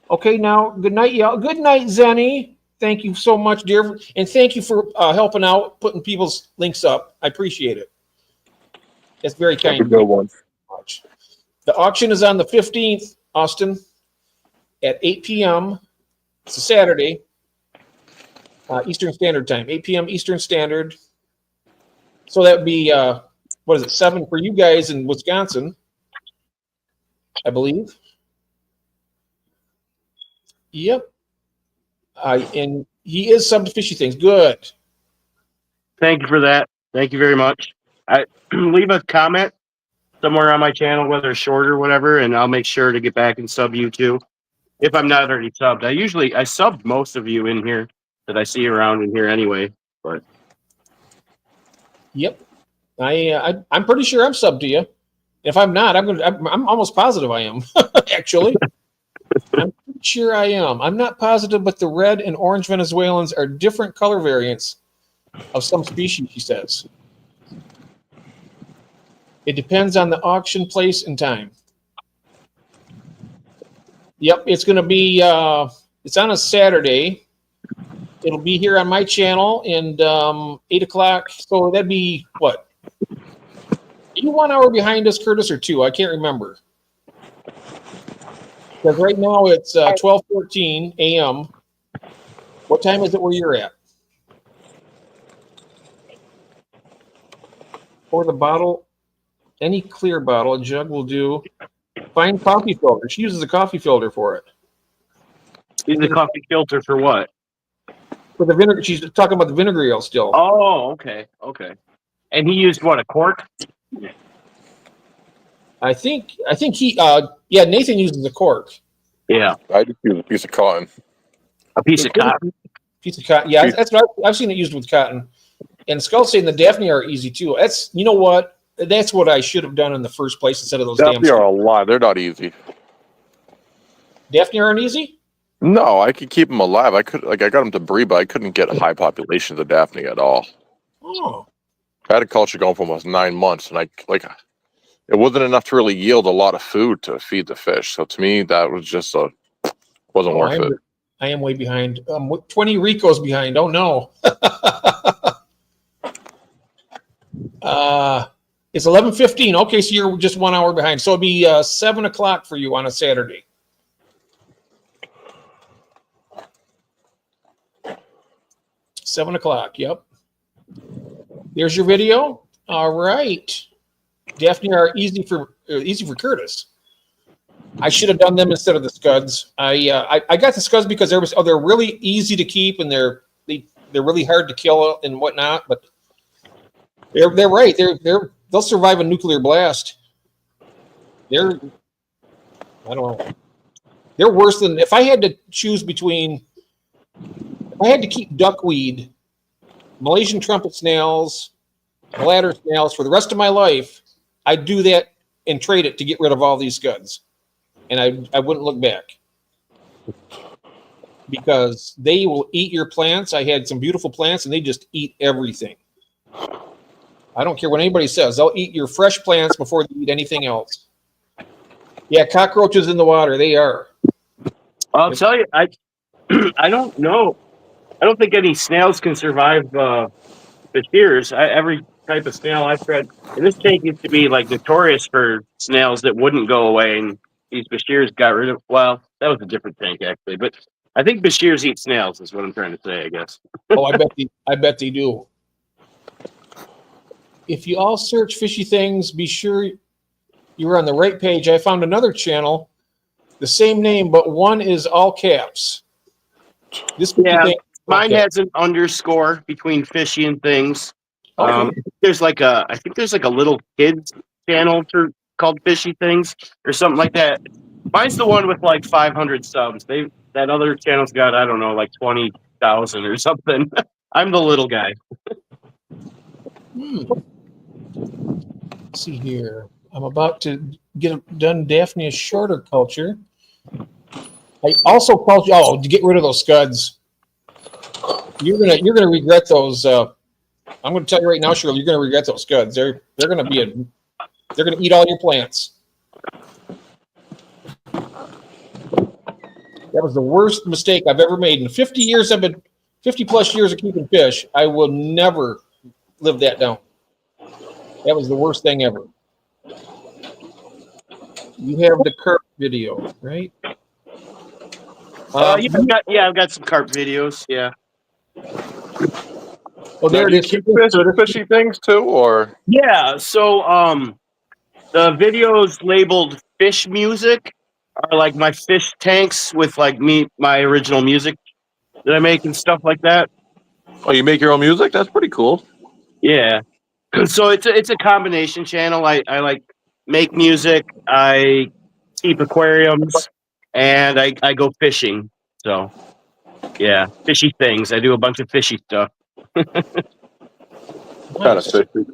Okay, now, good night, y'all. Good night, Zenny. Thank you so much, dear. And thank you for helping out, putting people's links up. I appreciate it. It's very kind of you. The auction is on the 15th, Austin, at 8 p.m. It's a Saturday. Eastern Standard Time, 8 p.m. Eastern Standard. So that would be, what is it, 7 for you guys in Wisconsin, I believe. Yep. And he is sub to Fishy Things. Good. Thank you for that. Thank you very much. I leave a comment somewhere on my channel, whether it's short or whatever, and I'll make sure to get back and sub you too. If I'm not already subbed, I sub most of you in here that I see around in here anyway. But Yep. I'm pretty sure I'm sub to you. If I'm not, I'm almost positive I am. Actually, I'm pretty sure I am. I'm not positive, but the red and orange Venezuelans are different color variants of some species, he says. It depends on the auction place and time. Yep, it's going to be, it's on a Saturday. It'll be here on my channel and 8 o'clock. So that'd be what? Are you 1 hour behind us, Curtis, or 2? I can't remember. Because right now it's 12:14 a.m. What time is it where you're at? Pour the bottle, any clear bottle, a jug will do. Find coffee filter. She uses a coffee filter for it. use the coffee filter for what? For the vinegar, she's talking about the vinaigrette still. Oh, okay. And he used what, a cork? I think he, Nathan uses a cork. Yeah, I just use a piece of cotton. a piece of cotton. Piece of cotton. Yeah, that's what I've seen it used with cotton. And Skull saying the Daphne are easy too. That's, you know what? That's what I should have done in the first place instead of those Daphne damn. are alive. They're not easy. Daphne aren't easy? No, I could keep them alive. I got them to breed, but I couldn't get high populations of Daphne at all. Oh. I had a culture going for almost 9 months, and it wasn't enough to really yield a lot of food to feed the fish. So to me, that was just wasn't worth it. I am way behind. 20 Ricos behind. Oh no. It's 11:15. Okay, so you're just 1 hour behind. So it'll be 7 o'clock for you on a Saturday. $7. Yep. There's your video. All right. Daphne are easy for Curtis. I should have done them instead of the scuds. I got the scuds because they're really easy to keep and they're really hard to kill and whatnot. But they're right. They'll survive a nuclear blast. I don't know. They're worse than if I had to choose between. If I had to keep duckweed, Malaysian trumpet snails, bladder snails for the rest of my life, I'd do that and trade it to get rid of all these scuds. And I wouldn't look back. Because they will eat your plants. I had some beautiful plants and they just eat everything. I don't care what anybody says. They'll eat your fresh plants before they eat anything else. Yeah, cockroaches in the water, they are. I'll tell you, I don't know. I don't think any snails can survive Bashirs. Every type of snail I've tried, and this tank used to be like notorious for snails that wouldn't go away, and these Bashirs got rid of. Well, that was a different tank actually, but I think Bashirs eat snails. Is what I'm trying to say, I guess. Oh, I bet they do. If you all search fishy things, be sure you're on the right page. I found another channel, the same name, but one is all caps. This mine has an underscore between fishy and things. Okay. I think there's like a little kids channel called Fishy Things or something like that. Mine's the one with like 500 subs. That other channel's got, I don't know, like 20,000 or something. I'm the little guy. Let's see here. I'm about to get done Daphne's shorter culture. I also called you to get rid of those scuds. You're gonna regret those. I'm gonna tell you right now, Shirley, you're gonna regret those scuds. They're gonna eat all your plants. That was the worst mistake I've ever made in 50 years. 50 plus years of keeping fish. I will never live that down. That was the worst thing ever. You have the carp video, right? I've got some carp videos. Yeah. Oh, there it Do you is. keep fishy things too, or Yeah. So the videos labeled fish music are like my fish tanks with like my original music that I make and stuff like that. oh, you make your own music? That's pretty cool. Yeah. So it's a combination channel. I like make music, I keep aquariums, and I go fishing. So yeah, fishy things. I do a bunch of fishy stuff. Kind of Nice. fishy.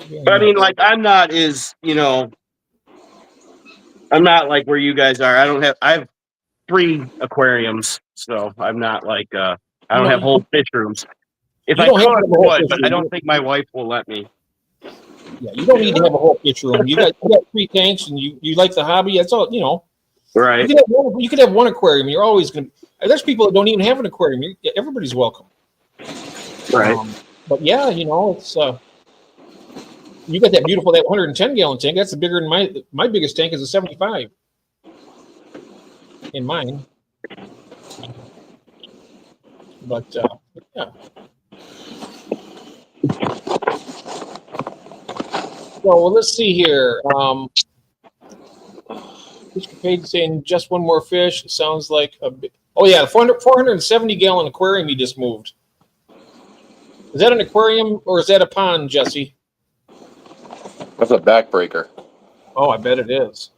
Very But I mean, nice. like I'm not I'm not like where you guys are. I have 3 aquariums, so I'm not like I You don't know, have whole fish rooms. If you I don't have could, to I have a whole would, fish but I don't room. think my wife will let me. Yeah, you don't need to have a whole fish room. You got 3 tanks, and you like the hobby. That's all. You know, Right. you could have one aquarium. You're always gonna. There's people that don't even have an aquarium. Everybody's welcome. Right. But yeah, you know, it's you got that 110 gallon tank. That's bigger than my biggest tank is a 75 in mine. But yeah. So well, let's see here. Fish Page saying just one more fish. It sounds like a bit. Oh yeah, 470 gallon aquarium you just moved. Is that an aquarium or is that a pond, Jesse? That's a backbreaker. Oh, I bet it is.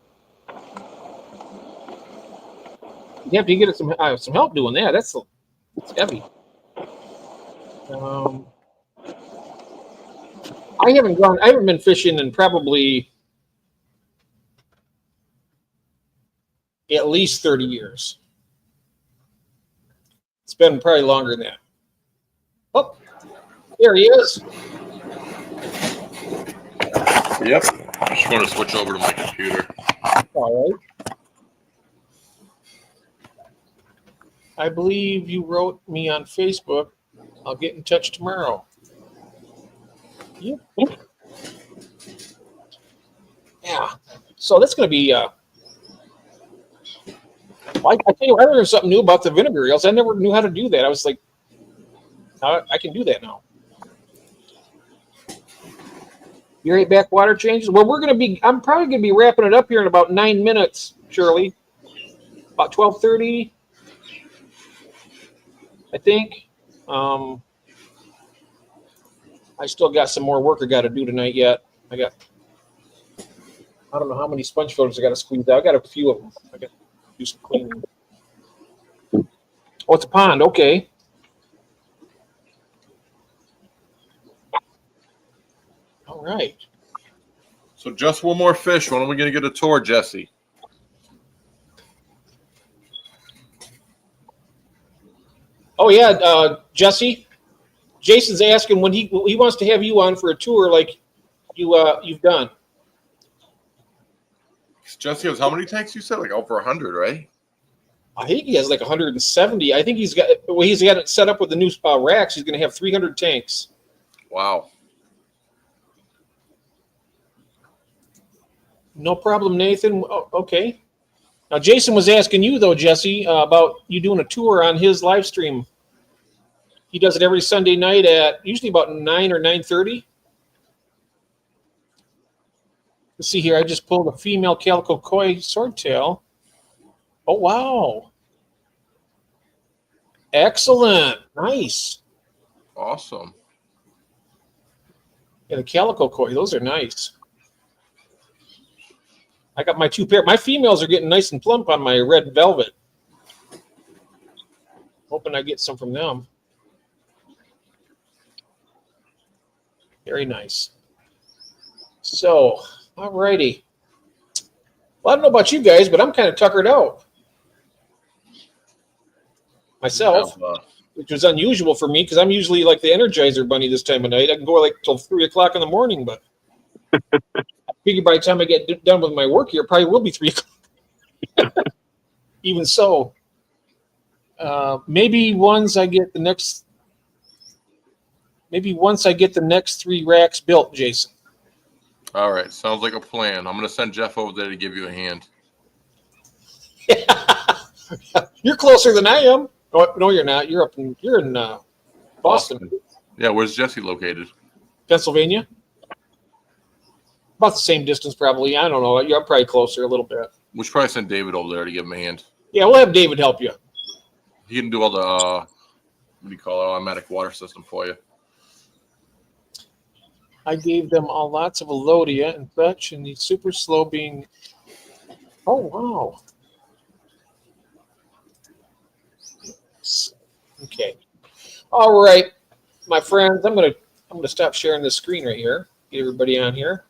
You have to get it some help doing that. It's heavy. I haven't been fishing in probably at least 30 years. It's been probably longer than that. Oh, there he is. Yep. I just want to switch over to my computer. All right. I believe you wrote me on Facebook. I'll get in touch tomorrow. Yep. Yeah. So that's going to be. I tell you, I learned something new about the vinegar reels. I never knew how to do that. I was like, I can do that now. Your 8 backwater changes. Well, I'm probably going to be wrapping it up here in about 9 minutes, Shirley. About 12:30, I think. I still got some more work I got to do tonight yet. I don't know how many sponge filters I got to squeeze out. I got a few of them. I got to do some cleaning. Oh, it's a pond. Okay. All right. So just one more fish. When are we going to get a tour, Jesse? Oh yeah, Jesse. Jason's asking when he wants to have you on for a tour like you've done. Jesse has how many tanks? You said like over 100, right? I think he has like 170. I think he's got it set up with the new racks. He's going to have 300 tanks. Wow. No problem, Nathan. Oh, okay. Now Jason was asking you though, Jesse, about you doing a tour on his live stream. He does it every Sunday night at usually about 9 or 9:30. Let's see here. I just pulled a female calico koi swordtail. Oh wow! Excellent, nice. Awesome. Yeah, the calico koi, those are nice. I got my 2 pair. My females are getting nice and plump on my red velvet. Hoping I get some from them. Very nice. So, all righty. Well, I don't know about you guys, but I'm kind of tuckered out myself, which was unusual for me because I'm usually like the Energizer Bunny this time of night. I can go like till 3 o'clock in the morning, but I figure by the time I get done with my work here, it probably will be 3 o'clock. Even so, maybe once I get the next 3 racks built, Jason. All right. Sounds like a plan. I'm going to send Jeff over there to give you a hand. You're closer than I am. Oh, no, you're not. You're in Boston, Yeah, where's Jesse located? Pennsylvania. About the same distance, probably. I don't know. You're probably closer a little bit. We should probably send David over there to give him a hand. Yeah, we'll have David help you. He can do all the what do you call it, automatic water system for you. I gave them all lots of Elodia and such, and the super slow being. Oh wow. Okay. All right, my friends. I'm gonna stop sharing this screen right here. Get everybody on here.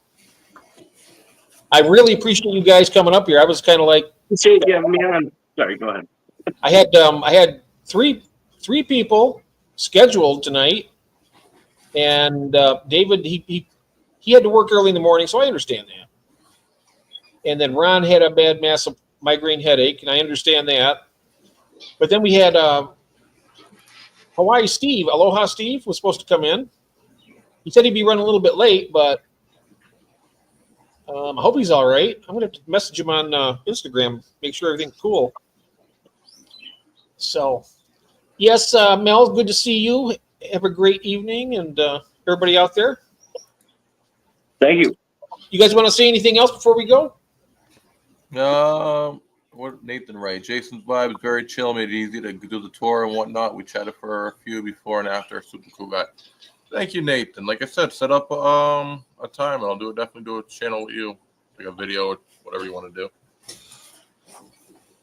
I really appreciate you guys coming up here. I was kind of like, Yeah, me on. Sorry, go ahead. I had three people scheduled tonight, and David he had to work early in the morning, so I understand that. And then Ron had a bad massive migraine headache, and I understand that. But then we had Hawaii Steve, Aloha Steve, was supposed to come in. He said he'd be running a little bit late, but I hope he's all right. I'm going to message him on Instagram, make sure everything's cool. So, yes, Mel, good to see you. Have a great evening, and everybody out there. Thank you. You guys want to say anything else before we go? What Nathan right? Jason's vibe is very chill, made it easy to do the tour and whatnot. We chatted for a few before and after. Super cool guy. Thank you, Nathan. Like I said, set up a time, and I'll definitely do a channel with you, like a video or whatever you want to do.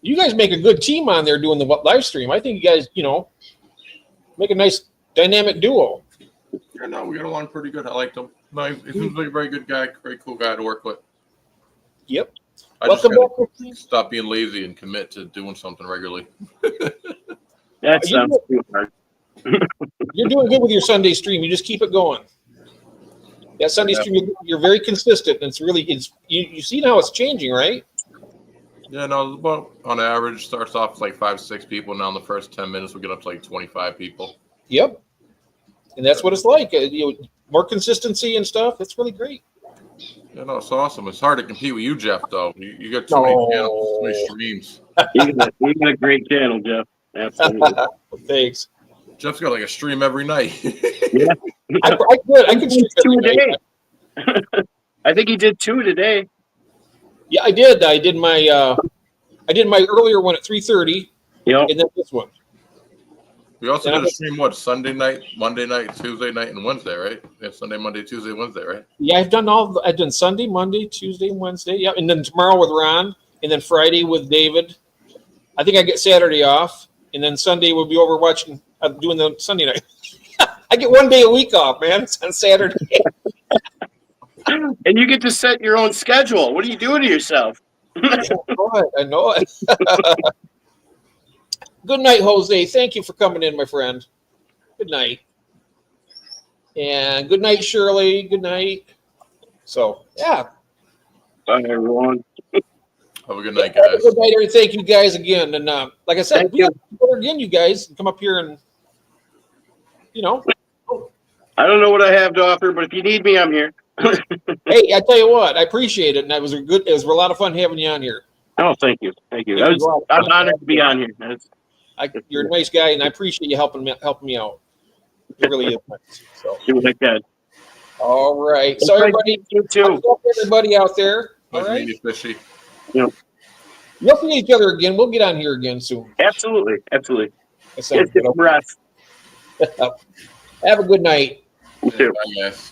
You guys make a good team on there doing the live stream. I think you guys, make a nice dynamic duo. Yeah, no, we got along pretty good. I liked him. No, he seems like a very good guy, very cool guy to work with. Yep. I Welcome just gotta back. stop being lazy and commit to doing something regularly. That sounds too hard. You're doing good with your Sunday stream. You just keep it going. That Sunday stream, you're very consistent. And you see how it's changing, right? Yeah, no, well, on average, starts off with like 5, 6 people. Now in the first 10 minutes, we get up to like 25 people. Yep. And that's what it's like. More consistency and stuff. It's really great. Yeah, no, it's awesome. It's hard to compete with you, Jeff, though. You got too many channels, too many streams. You got a great channel, Jeff. Absolutely. Thanks. Jeff's got like a stream every night. Yeah. I could stream 2 every a night. day. I think he did 2 today. Yeah, I did. I did my earlier one at 3:30. Yep. And then this one. We also did a stream, Sunday night, Monday night, Tuesday night, and Wednesday, right? Yeah, Sunday, Monday, Tuesday, Wednesday, right? Yeah, I've done Sunday, Monday, Tuesday, Wednesday. Yeah, and then tomorrow with Ron, and then Friday with David. I think I get Saturday off, and then Sunday we'll be over watching, doing the Sunday night. I get 1 day a week off, man. It's on Saturday. And you get to set your own schedule. What are you doing to yourself? I know it. Good night, Jose. Thank you for coming in, my friend. Good night. And good night, Shirley. Good night. So, yeah. Bye, everyone. Have a good night, guys. Good night, everyone. Thank you guys again. And like I said, Thank we you. have to go again, you guys. Come up here and, I don't know what I have to offer, but if you need me, I'm here. Hey, I tell you what, I appreciate it. And it was a lot of fun having you on here. Oh, thank you. Thank you. Yeah, I'm honored to be on here. You're a nice guy, and I appreciate you helping me out. It really is nice. So, Do like that. all right. So everybody, You too. everybody out there, all Nice right. meeting you, Fishy. We'll see each other again. We'll get on here again soon. Absolutely. Absolutely. That sounds It's good. breath. Have a good night. You too. Bye, guys.